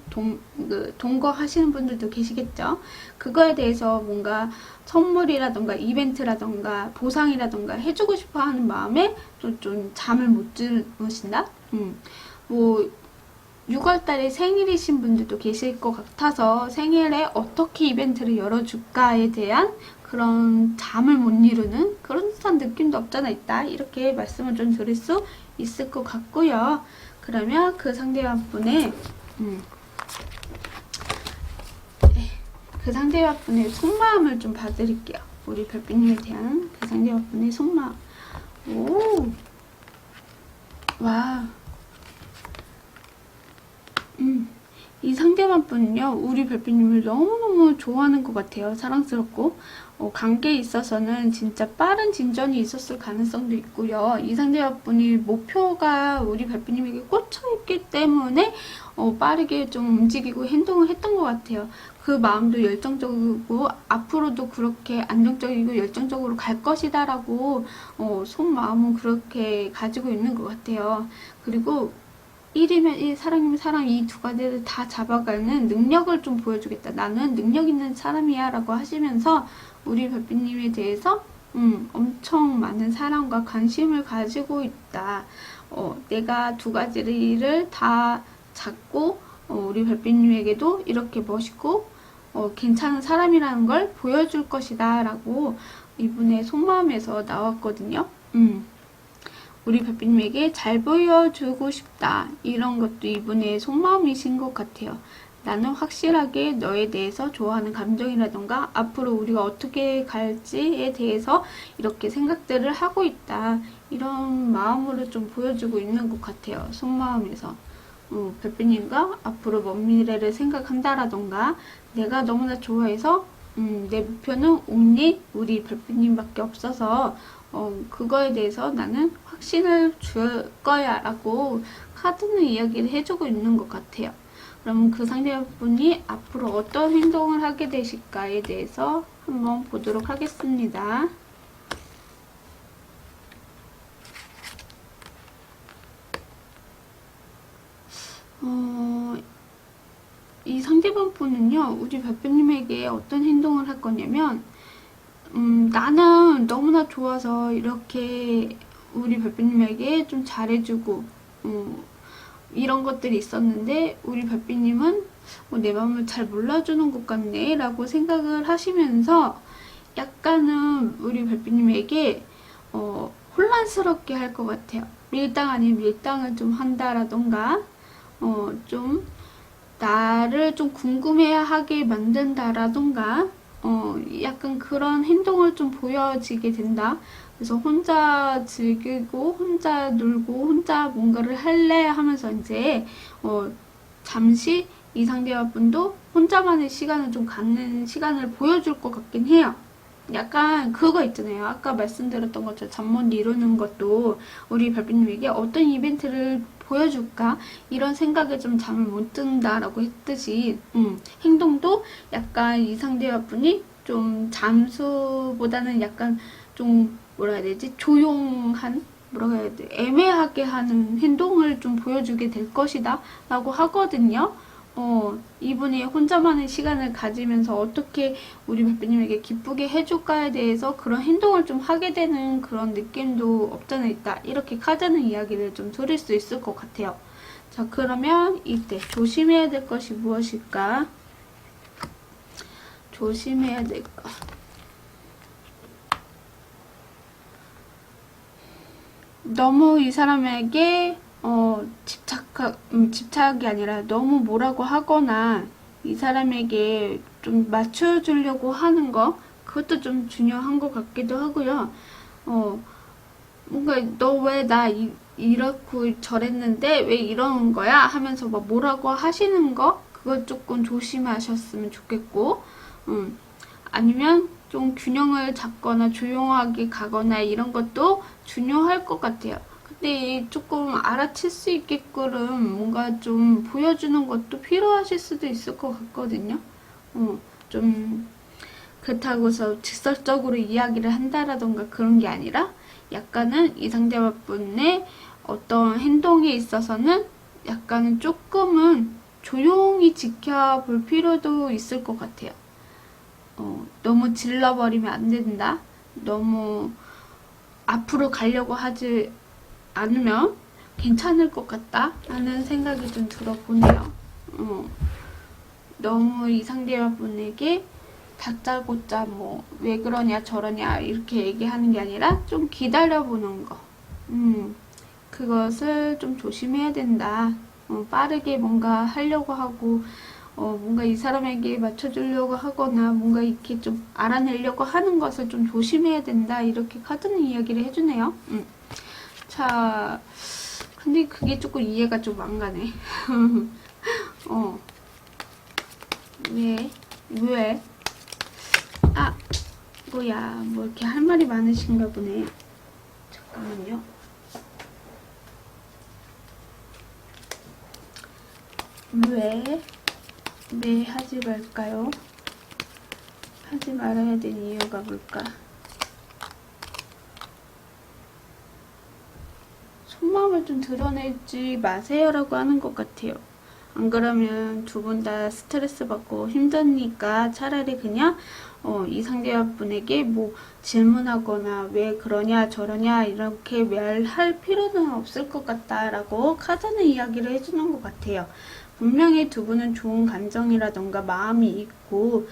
동거하시는 분들도 계시겠죠. 그거에 대해서 뭔가 선물이라던가 이벤트라던가 보상이라던가 해주고 싶어 하는 마음에 좀 잠을 못 주무신다? 뭐 6월달에 생일이신 분들도 계실 것 같아서 생일에 어떻게 이벤트를 열어줄까에 대한 그런 잠을 못 이루는 그런 듯한 느낌도 없잖아 있다, 이렇게 말씀을 좀 드릴 수 있을 것 같고요. 그러면 그 상대방분의 속마음을 좀 봐드릴게요. 우리 별빛님에 대한 그 상대방분의 속마음. 오, 와. 이 상대방분은요, 우리 별빛님을 너무너무 좋아하는 것 같아요. 사랑스럽고, 관계에 있어서는 진짜 빠른 진전이 있었을 가능성도 있고요. 이 상대방분이 목표가 우리 별빛님에게 꽂혀있기 때문에 빠르게 좀 움직이고 행동을 했던 것 같아요. 그 마음도 열정적이고 앞으로도 그렇게 안정적이고 열정적으로 갈 것이다 라고 속마음은 그렇게 가지고 있는 것 같아요. 그리고 1이면 1, 사랑이면 사랑, 이 두 가지를 다 잡아가는 능력을 좀 보여주겠다, 나는 능력 있는 사람이야 라고 하시면서 우리 별빛님에 대해서 엄청 많은 사랑과 관심을 가지고 있다. 내가 두 가지를 다 잡고 우리 별빛님에게도 이렇게 멋있고 괜찮은 사람이라는 걸 보여줄 것이다 라고 이분의 속마음에서 나왔거든요. 우리 별빛님에게 잘 보여주고 싶다. 이런 것도 이분의 속마음이신 것 같아요. 나는 확실하게 너에 대해서 좋아하는 감정이라던가 앞으로 우리가 어떻게 갈지에 대해서 이렇게 생각들을 하고 있다. 이런 마음으로 좀 보여주고 있는 것 같아요. 속마음에서. 별빛님과 앞으로 먼 미래를 생각한다라던가 내가 너무나 좋아해서 내 목표는 온리 우리 별빛님밖에 없어서 그거에 대해서 나는 확신을 줄 거야 라고 카드는 이야기를 해주고 있는 것 같아요. 그럼 그 상대분이 앞으로 어떤 행동을 하게 되실까에 대해서 한번 보도록 하겠습니다. 이 상대방 분은요, 우리 별빛님에게 어떤 행동을 할 거냐면, 나는 너무나 좋아서 이렇게 우리 별빛님에게 좀 잘해주고, 이런 것들이 있었는데, 우리 별빛님은 내 마음을 잘 몰라주는 것 같네, 라고 생각을 하시면서, 약간은 우리 별빛님에게, 혼란스럽게 할 것 같아요. 밀당 아닌 밀당을 좀 한다라던가, 좀, 나를 좀 궁금해하게 만든다라던가 약간 그런 행동을 좀 보여지게 된다. 그래서 혼자 즐기고 혼자 놀고 혼자 뭔가를 할래 하면서 이제 잠시 이 상대분도 혼자만의 시간을 좀 갖는 시간을 보여줄 것 같긴 해요. 약간 그거 있잖아요. 아까 말씀드렸던 것처럼 잠 못 이루는 것도 우리 별빛님에게 어떤 이벤트를 보여줄까? 이런 생각에 좀 잠을 못 든다라고 했듯이 행동도 약간 이 상대분이 좀 잠수보다는 약간 좀 뭐라 해야 되지? 조용한 뭐라고 해야 돼? 애매하게 하는 행동을 좀 보여주게 될 것이다 라고 하거든요. 이분이 혼자만의 시간을 가지면서 어떻게 우리 별빛님에게 기쁘게 해줄까에 대해서 그런 행동을 좀 하게 되는 그런 느낌도 없잖아 있다. 이렇게 카드는 이야기를 좀 드릴 수 있을 것 같아요. 자, 그러면 이때 조심해야 될 것이 무엇일까? 조심해야 될 것. 너무 이 사람에게 집착이 아니라 너무 뭐라고 하거나 이 사람에게 좀 맞춰주려고 하는 거 그것도 좀 중요한 것 같기도 하고요. 뭔가 너 왜 나 이렇고 저랬는데 왜 이러는 거야 하면서 막 뭐라고 하시는 거 그거 조금 조심하셨으면 좋겠고 아니면 좀 균형을 잡거나 조용하게 가거나 이런 것도 중요할 것 같아요. 근데 조금 알아챌 수 있게끔 뭔가 좀 보여주는 것도 필요하실 수도 있을 것 같거든요. 좀 그렇다고서 직설적으로 이야기를 한다라던가 그런 게 아니라 약간은 이 상대분의 어떤 행동에 있어서는 약간은 조금은 조용히 지켜볼 필요도 있을 것 같아요. 너무 질러버리면 안 된다. 너무 앞으로 가려고 하지 않으면 괜찮을 것 같다 라는 생각이 좀 들어보네요. 너무 이 상대분에게 다짜고짜 뭐 왜 그러냐 저러냐 이렇게 얘기하는 게 아니라 좀 기다려보는 거 그것을 좀 조심해야 된다. 빠르게 뭔가 하려고 하고 뭔가 이 사람에게 맞춰주려고 하거나 뭔가 이렇게 좀 알아내려고 하는 것을 좀 조심해야 된다. 이렇게 카드는 이야기를 해주네요. 자, 근데 그게 조금 이해가 좀 안 가네. 왜? 아, 뭐야. 뭐 이렇게 할 말이 많으신가 보네. 잠깐만요. 왜 하지 말까요? 하지 말아야 되는 이유가 뭘까? 속마음을 좀 드러내지 마세요라고 하는 것 같아요. 안 그러면 두 분 다 스트레스 받고 힘드니까 차라리 그냥 이 상대분에게 뭐 질문하거나 왜 그러냐 저러냐 이렇게 말할 필요는 없을 것 같다라고 카드는 이야기를 해주는 것 같아요. 분명히 두 분은 좋은 감정이라던가 마음이 있고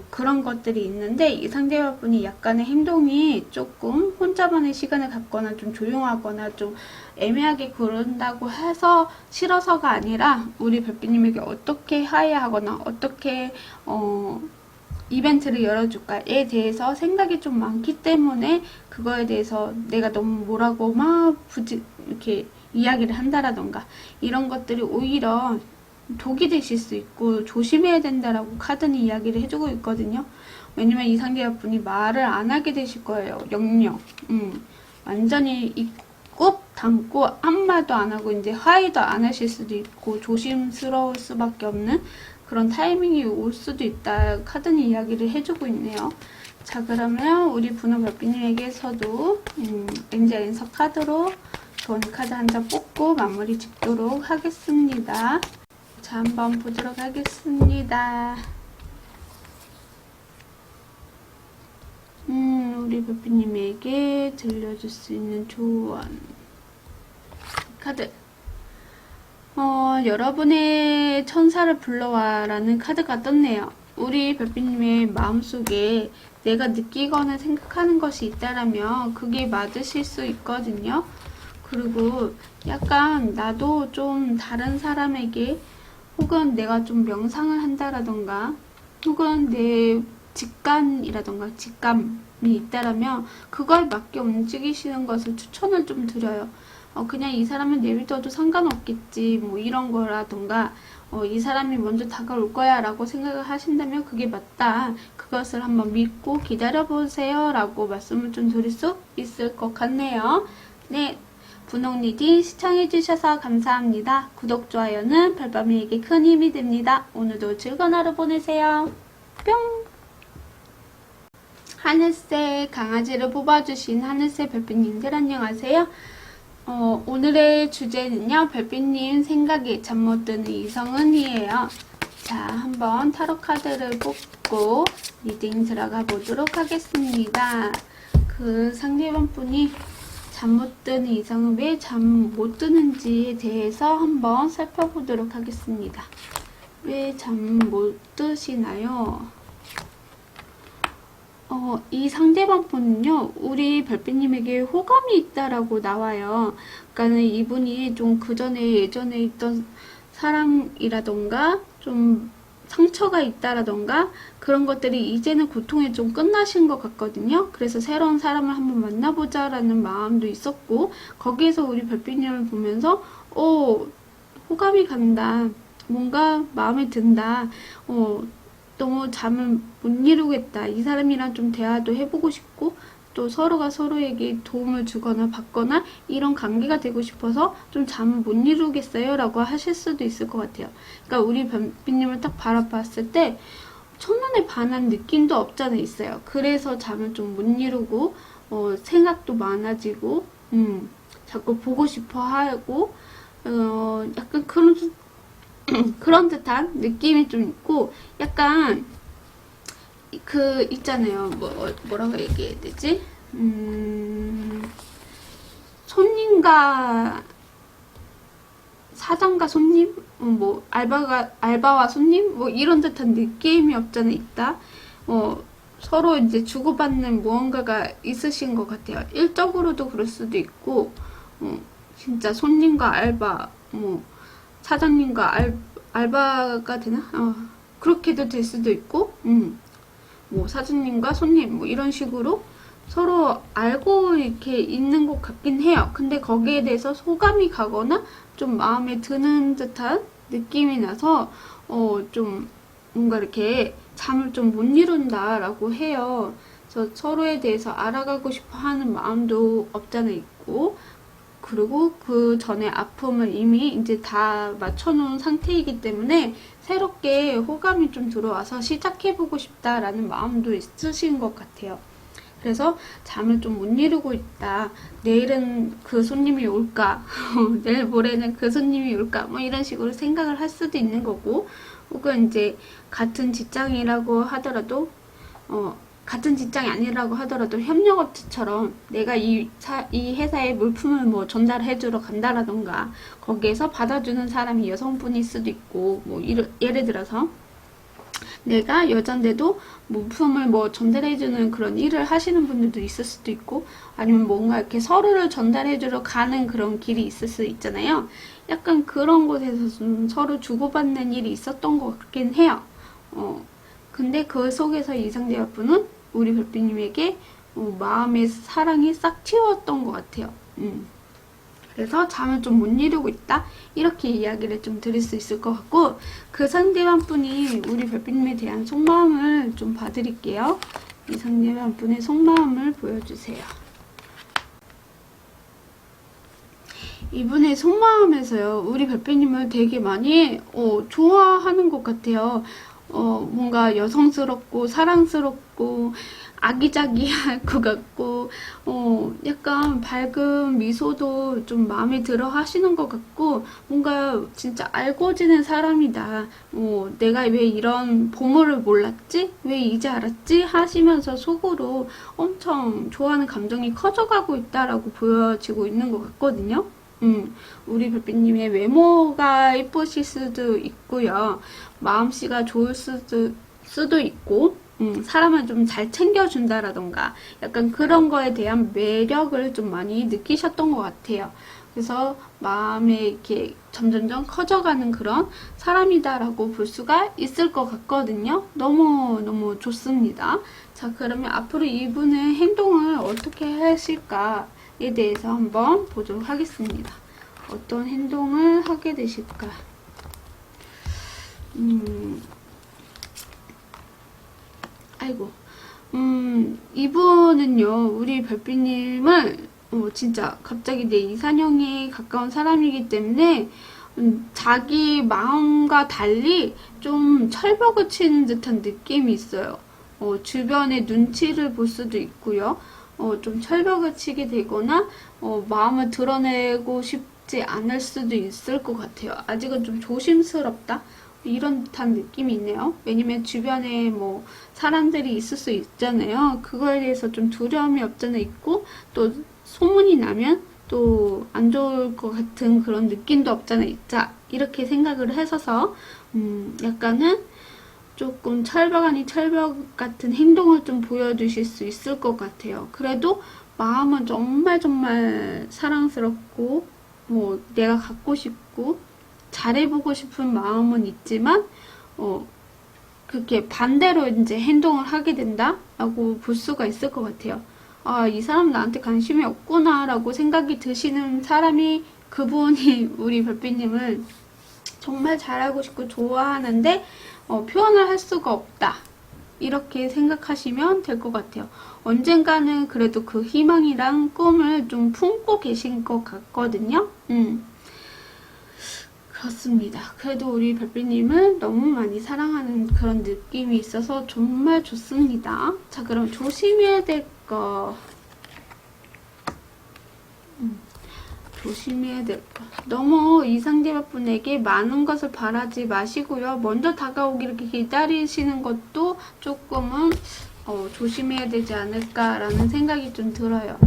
그런 것들이 있는데 이 상대방분이 약간의 행동이 조금 혼자만의 시간을 갖거나 좀 조용하거나 좀 애매하게 그런다고 해서 싫어서가 아니라 우리 별빛님에게 어떻게 화해하거나 어떻게 이벤트를 열어줄까에 대해서 생각이 좀 많기 때문에 그거에 대해서 내가 너무 뭐라고 막 이렇게 이야기를 한다라던가 이런 것들이 오히려 독이 되실 수 있고 조심해야 된다라고 카드는 이야기를 해주고 있거든요. 왜냐면 이 상대분이 말을 안 하게 되실 거예요. 영영. 완전히 꾹 담고 한마디도 안 하고 이제 화해도 안 하실 수도 있고 조심스러울 수밖에 없는 그런 타이밍이 올 수도 있다. 카드는 이야기를 해주고 있네요. 자, 그러면 우리 분홍 별빛님에게서도 엔젤 앤서 카드로 좋은 카드 한 장 뽑고 마무리 짓도록 하겠습니다. 자, 한번 보도록 하겠습니다. 우리 별빛님에게 들려줄 수 있는 조언 카드. 여러분의 천사를 불러와 라는 카드가 떴네요. 우리 별빛님의 마음속에 내가 느끼거나 생각하는 것이 있다라면 그게 맞으실 수 있거든요. 그리고 약간 나도 좀 다른 사람에게 혹은 내가 좀 명상을 한다라던가 혹은 내 직감이라던가 직감이 있다라면 그거에 맞게 움직이시는 것을 추천을 좀 드려요. 그냥 이 사람은 내비둬도 상관없겠지 뭐 이런 거라던가 이 사람이 먼저 다가올 거야 라고 생각을 하신다면 그게 맞다. 그것을 한번 믿고 기다려보세요 라고 말씀을 좀 드릴 수 있을 것 같네요. 네, 분홍 리딩 시청해주셔서 감사합니다. 구독, 좋아요는 별밤이에게 큰 힘이 됩니다. 오늘도 즐거운 하루 보내세요. 뿅! 하늘색 강아지를 뽑아주신 하늘색 별빛님들 안녕하세요. 오늘의 주제는요, 별빛님 생각에 잠 못 드는 이성은이에요. 자, 한번 타로 카드를 뽑고 리딩 들어가 보도록 하겠습니다. 그 상대방 분이 잠 못 드는 이성은 왜 잠 못 드는지에 대해서 한번 살펴보도록 하겠습니다. 왜 잠 못 드시나요? 이 상대방 분은요, 우리 별빛님에게 호감이 있다라고 나와요. 그러니까는 이분이 좀 예전에 있던 사랑이라던가, 좀 상처가 있다라던가, 그런 것들이 이제는 고통에 좀 끝나신 것 같거든요. 그래서 새로운 사람을 한번 만나보자라는 마음도 있었고, 거기에서 우리 별빛님을 보면서, 호감이 간다. 뭔가 마음에 든다. 너무 잠을 못 이루겠다. 이 사람이랑 좀 대화도 해보고 싶고 또 서로가 서로에게 도움을 주거나 받거나 이런 관계가 되고 싶어서 좀 잠을 못 이루겠어요 라고 하실 수도 있을 것 같아요. 그러니까 우리 별빛님을 딱 바라봤을 때 첫눈에 반한 느낌도 없잖아 있어요. 그래서 잠을 좀 못 이루고 생각도 많아지고 자꾸 보고 싶어 하고 약간 그런 듯한 느낌이 좀 있고 약간 있잖아요. 뭐라고 얘기해야 되지? 손님과 사장과 손님? 알바와 손님? 뭐 이런 듯한 느낌이 없잖아 있다. 서로 이제 주고받는 무언가가 있으신 것 같아요. 일적으로도 그럴 수도 있고 진짜 손님과 알바 사장님과 알바가 되나? 그렇게도 될 수도 있고, 사장님과 손님, 이런 식으로 서로 알고 이렇게 있는 것 같긴 해요. 근데 거기에 대해서 소감이 가거나 좀 마음에 드는 듯한 느낌이 나서, 좀 뭔가 이렇게 잠을 좀 못 이룬다라고 해요. 그래서 서로에 대해서 알아가고 싶어 하는 마음도 없잖아 있고, 그리고 그 전에 아픔을 이미 이제 다 맞춰놓은 상태이기 때문에 새롭게 호감이 좀 들어와서 시작해보고 싶다라는 마음도 있으신 것 같아요. 그래서 잠을 좀 못 이루고 있다. 내일은 그 손님이 올까? 내일 모레는 그 손님이 올까? 이런 식으로 생각을 할 수도 있는 거고, 혹은 이제 같은 직장이라고 하더라도 같은 직장이 아니라고 하더라도 협력업체처럼 내가 이 회사에 물품을 뭐 전달해주러 간다라던가 거기에서 받아주는 사람이 여성분일 수도 있고 뭐 예를 들어서 내가 여잔데도 물품을 뭐 전달해주는 그런 일을 하시는 분들도 있을 수도 있고 아니면 뭔가 이렇게 서류를 전달해주러 가는 그런 길이 있을 수 있잖아요. 약간 그런 곳에서 좀 서로 주고받는 일이 있었던 것 같긴 해요. 근데 그 속에서 이상대화분은 우리 별빛님에게 마음의 사랑이 싹 튀었던 것 같아요. 그래서 잠을 좀 못 이루고 있다? 이렇게 이야기를 좀 드릴 수 있을 것 같고, 그 상대방분이 우리 별빛님에 대한 속마음을 좀 봐드릴게요. 이 상대방분의 속마음을 보여주세요. 이분의 속마음에서요, 우리 별빛님을 되게 많이 좋아하는 것 같아요. 뭔가 여성스럽고 사랑스럽고 아기자기할 것 같고 약간 밝은 미소도 좀 마음에 들어 하시는 것 같고 뭔가 진짜 알고 지낸 사람이다. 내가 왜 이런 보물을 몰랐지? 왜 이제 알았지? 하시면서 속으로 엄청 좋아하는 감정이 커져가고 있다라고 보여지고 있는 것 같거든요. 우리 별빛님의 외모가 예쁘실 수도 있고요. 마음씨가 좋을 수도 있고, 사람을 좀 잘 챙겨준다라던가, 약간 그런 거에 대한 매력을 좀 많이 느끼셨던 것 같아요. 그래서 마음에 이렇게 점점점 커져가는 그런 사람이다라고 볼 수가 있을 것 같거든요. 너무너무 좋습니다. 자, 그러면 앞으로 이분의 행동을 어떻게 하실까에 대해서 한번 보도록 하겠습니다. 어떤 행동을 하게 되실까? 아이고. 이분은요, 우리 별빛님을, 진짜 갑자기 내 이상형에 가까운 사람이기 때문에, 자기 마음과 달리 좀 철벽을 치는 듯한 느낌이 있어요. 주변의 눈치를 볼 수도 있고요. 좀 철벽을 치게 되거나, 마음을 드러내고 싶지 않을 수도 있을 것 같아요. 아직은 좀 조심스럽다? 이런 듯한 느낌이 있네요. 왜냐면 주변에 뭐 사람들이 있을 수 있잖아요. 그거에 대해서 좀 두려움이 없잖아 있고 또 소문이 나면 또 안 좋을 것 같은 그런 느낌도 없잖아 있자. 이렇게 생각을 해서서 약간은 조금 철벽 아닌 철벽 같은 행동을 좀 보여주실 수 있을 것 같아요. 그래도 마음은 정말 정말 사랑스럽고 뭐 내가 갖고 싶고 잘해보고 싶은 마음은 있지만 그렇게 반대로 이제 행동을 하게 된다라고 볼 수가 있을 것 같아요. 아, 이 사람 나한테 관심이 없구나라고 생각이 드시는 사람이 그분이 우리 별빛님을 정말 잘하고 싶고 좋아하는데 표현을 할 수가 없다. 이렇게 생각하시면 될 것 같아요. 언젠가는 그래도 그 희망이랑 꿈을 좀 품고 계신 것 같거든요. 그렇습니다. 그래도 우리 별빛님을 너무 많이 사랑하는 그런 느낌이 있어서 정말 좋습니다. 자, 그럼 조심해야 될 거. 조심해야 될 거. 너무 이상대화분에게 많은 것을 바라지 마시고요. 먼저 다가오기를 기다리시는 것도 조금은 조심해야 되지 않을까라는 생각이 좀 들어요.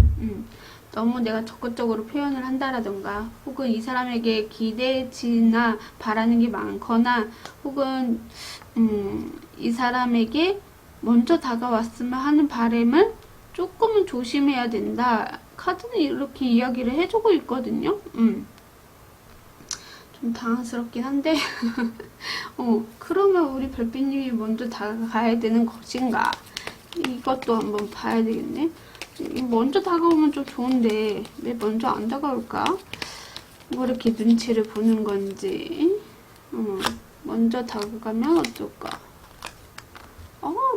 너무 내가 적극적으로 표현을 한다라던가 혹은 이 사람에게 기대치나 바라는 게 많거나 혹은 이 사람에게 먼저 다가왔으면 하는 바람을 조금은 조심해야 된다. 카드는 이렇게 이야기를 해주고 있거든요. 좀 당황스럽긴 한데 그러면 우리 별빛님이 먼저 다가가야 되는 것인가? 이것도 한번 봐야 되겠네. 먼저 다가오면 좀 좋은데 왜 먼저 안 다가올까? 뭐 이렇게 눈치를 보는 건지 먼저 다가가면 어떨까?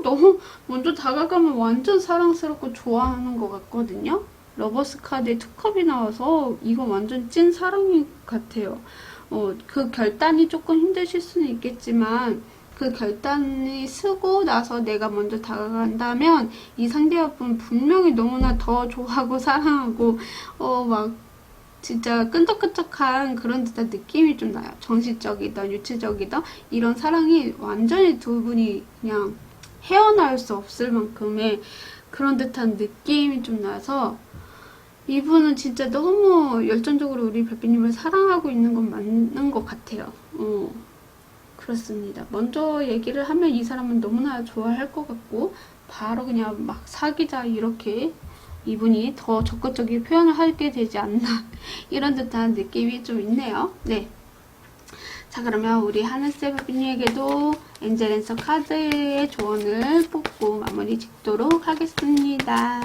너무 먼저 다가가면 완전 사랑스럽고 좋아하는 것 같거든요. 러버스 카드에 2컵이 나와서 이거 완전 찐 사랑인 것 같아요. 그 결단이 조금 힘드실 수는 있겠지만 그 결단이 쓰고 나서 내가 먼저 다가간다면 이 상대분 분명히 너무나 더 좋아하고 사랑하고 막 진짜 끈적끈적한 그런 듯한 느낌이 좀 나요. 정신적이든 유치적이든 이런 사랑이 완전히 두 분이 그냥 헤어나올 수 없을 만큼의 그런 듯한 느낌이 좀 나서 이분은 진짜 너무 열정적으로 우리 별빛님을 사랑하고 있는 건 맞는 것 같아요. 그렇습니다. 먼저 얘기를 하면 이 사람은 너무나 좋아할 것 같고 바로 그냥 막 사귀자 이렇게 이분이 더 적극적인 표현을 하게 되지 않나 이런 듯한 느낌이 좀 있네요. 네. 자, 그러면 우리 하늘색 별빛님에게도 엔젤앤서 카드의 조언을 뽑고 마무리 짓도록 하겠습니다.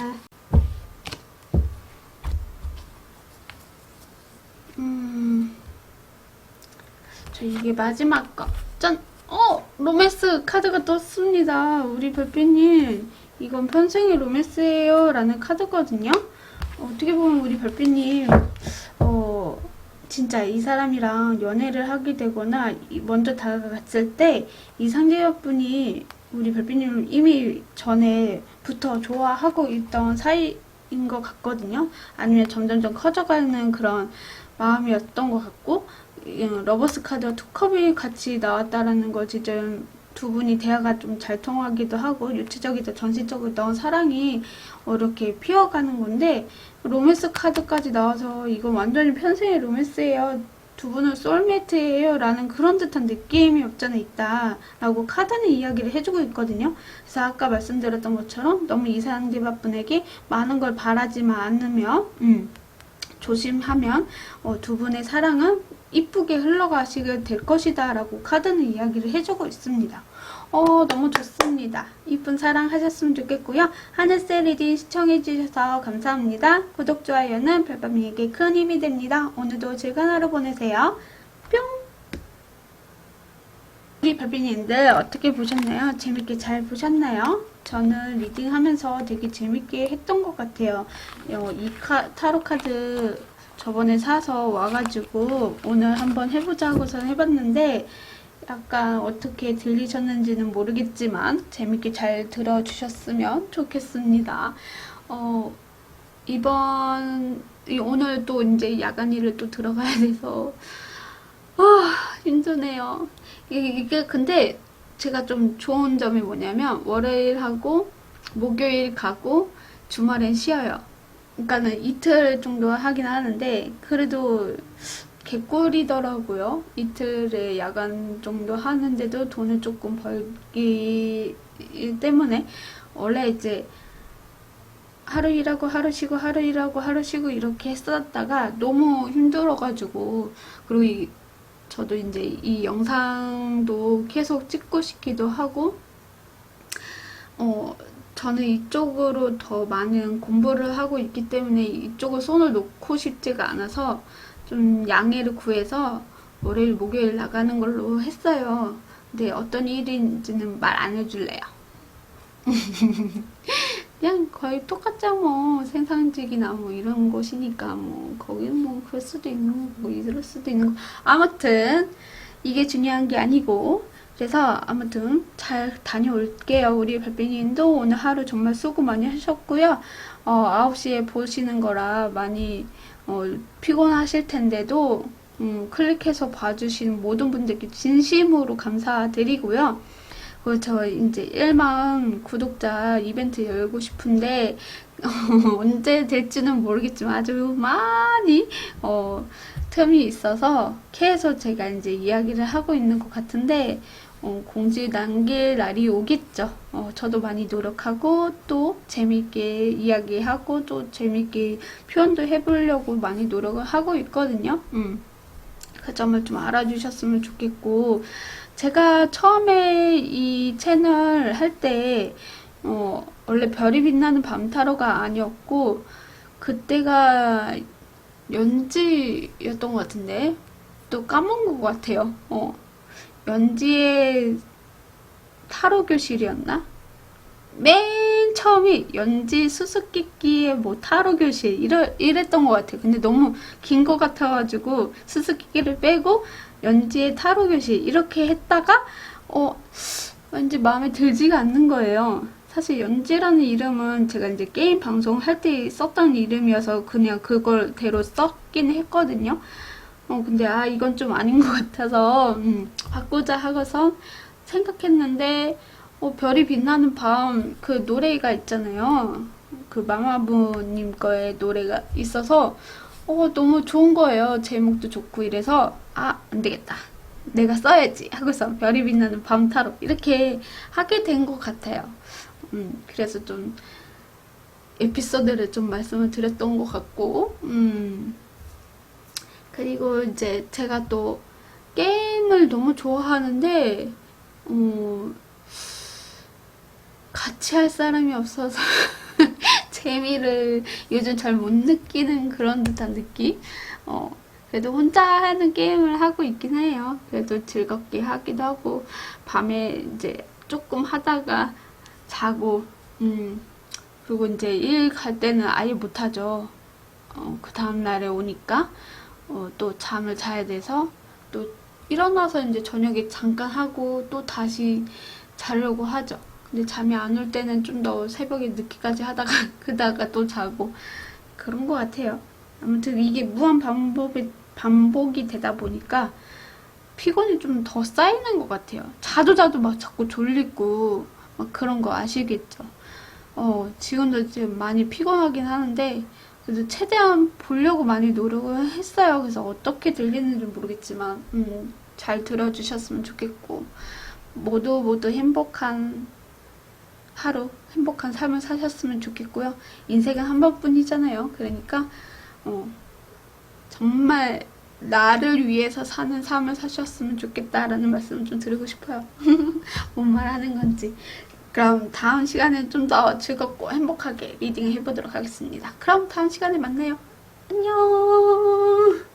저 이게 마지막 거. 짠! 로맨스 카드가 떴습니다. 우리 별빛님. 이건 편생의 로맨스예요. 라는 카드거든요. 어떻게 보면 우리 별빛님, 진짜 이 사람이랑 연애를 하게 되거나, 먼저 다가갔을 때, 이 상대분이 우리 별빛님을 이미 전에부터 좋아하고 있던 사이인 것 같거든요. 아니면 점점점 커져가는 그런 마음이었던 것 같고, 러버스 카드와 투컵이 같이 나왔다라는 거 진짜 두 분이 대화가 좀 잘 통하기도 하고 유치적이다 전시적이던 사랑이 이렇게 피어가는 건데 로맨스 카드까지 나와서 이건 완전히 편생의 로맨스예요. 두 분은 소울메이트예요 라는 그런 듯한 느낌이 없잖아 있다 라고 카드는 이야기를 해주고 있거든요. 그래서 아까 말씀드렸던 것처럼 너무 이 상대분에게 많은 걸 바라지만 않으면 조심하면 두 분의 사랑은 이쁘게 흘러가시게 될 것이다 라고 카드는 이야기를 해주고 있습니다. 너무 좋습니다. 이쁜 사랑 하셨으면 좋겠고요. 하늘색 리딩 시청해주셔서 감사합니다. 구독, 좋아요는 별밤이에게 큰 힘이 됩니다. 오늘도 즐거운 하루 보내세요. 뿅! 우리 별빛님들 어떻게 보셨나요? 재밌게 잘 보셨나요? 저는 리딩하면서 되게 재밌게 했던 것 같아요. 이 타로 카드 저번에 사서 와가지고 오늘 한번 해보자 하고서 해봤는데 약간 어떻게 들리셨는지는 모르겠지만 재밌게 잘 들어주셨으면 좋겠습니다. 오늘 또 이제 야간 일을 또 들어가야 돼서 힘드네요. 이게 근데 제가 좀 좋은 점이 뭐냐면 월요일하고 목요일 가고 주말엔 쉬어요. 그러니까는 이틀 정도 하긴 하는데 그래도 개꿀이더라고요. 이틀에 야간 정도 하는데도 돈을 조금 벌기 때문에 원래 이제 하루 일하고 하루 쉬고 하루 일하고 하루 쉬고 이렇게 했었다가 너무 힘들어가지고 그리고 저도 이제 이 영상도 계속 찍고 싶기도 하고 저는 이쪽으로 더 많은 공부를 하고 있기 때문에 이쪽을 손을 놓고 싶지가 않아서 좀 양해를 구해서 월요일, 목요일 나가는 걸로 했어요. 근데 어떤 일인지는 말 안 해줄래요. 그냥 거의 똑같죠 뭐. 생산직이나 뭐 이런 곳이니까 뭐 거기는 뭐 그럴 수도 있는 거고 이럴 수도 있는 거. 아무튼 이게 중요한 게 아니고 그래서 아무튼 잘 다녀올게요. 우리 별빛님도 오늘 하루 정말 수고 많이 하셨고요. 9시에 보시는 거라 많이 피곤하실 텐데도 클릭해서 봐주신 모든 분들께 진심으로 감사드리고요. 그리고 저 이제 1만 구독자 이벤트 열고 싶은데 언제 될지는 모르겠지만 아주 많이 틈이 있어서 계속 제가 이제 이야기를 하고 있는 것 같은데 공지 남길 날이 오겠죠. 저도 많이 노력하고 또 재밌게 이야기하고 또 재밌게 표현도 해보려고 많이 노력을 하고 있거든요. 그 점을 좀 알아주셨으면 좋겠고 제가 처음에 이 채널 할 때 원래 별이 빛나는 밤타로가 아니었고 그때가 연지였던 것 같은데 또 까먹은 것 같아요. 연지의 타로 교실이었나? 맨 처음이 연지 수수께끼의 뭐 타로 교실 이랬던 것 같아요. 근데 너무 긴 것 같아가지고 수수께끼를 빼고 연지의 타로 교실 이렇게 했다가 왠지 마음에 들지가 않는 거예요. 사실 연지라는 이름은 제가 이제 게임 방송할 때 썼던 이름이어서 그냥 그걸대로 썼긴 했거든요. 근데 이건 좀 아닌 것 같아서 바꾸자 하고서 생각했는데 별이 빛나는 밤 그 노래가 있잖아요. 그 마마무님 거에 노래가 있어서 너무 좋은 거예요. 제목도 좋고 이래서 안 되겠다. 내가 써야지 하고서 별이 빛나는 밤 타로 이렇게 하게 된 것 같아요. 그래서 좀 에피소드를 좀 말씀을 드렸던 것 같고, 그리고 이제 제가 또 게임을 너무 좋아하는데, 같이 할 사람이 없어서 재미를 요즘 잘 못 느끼는 그런 듯한 느낌? 그래도 혼자 하는 게임을 하고 있긴 해요. 그래도 즐겁게 하기도 하고, 밤에 이제 조금 하다가 자고, 그리고 이제 일 갈 때는 아예 못하죠. 그 다음날에 오니까, 또 잠을 자야 돼서, 또 일어나서 이제 저녁에 잠깐 하고, 또 다시 자려고 하죠. 근데 잠이 안 올 때는 좀 더 새벽에 늦게까지 하다가, 그다가 또 자고, 그런 것 같아요. 아무튼 이게 무한 반복이 되다 보니까, 피곤이 좀 더 쌓이는 것 같아요. 자도 막 자꾸 졸리고, 막 그런 거 아시겠죠? 지금도 지금 많이 피곤하긴 하는데, 그래도 최대한 보려고 많이 노력을 했어요. 그래서 어떻게 들리는지 모르겠지만, 잘 들어주셨으면 좋겠고, 모두 행복한 하루, 행복한 삶을 사셨으면 좋겠고요. 인생은 한 번뿐이잖아요. 그러니까, 정말 나를 위해서 사는 삶을 사셨으면 좋겠다라는 말씀을 좀 드리고 싶어요. 뭔 말 하는 건지. 그럼 다음 시간에 좀 더 즐겁고 행복하게 리딩을 해보도록 하겠습니다. 그럼 다음 시간에 만나요. 안녕.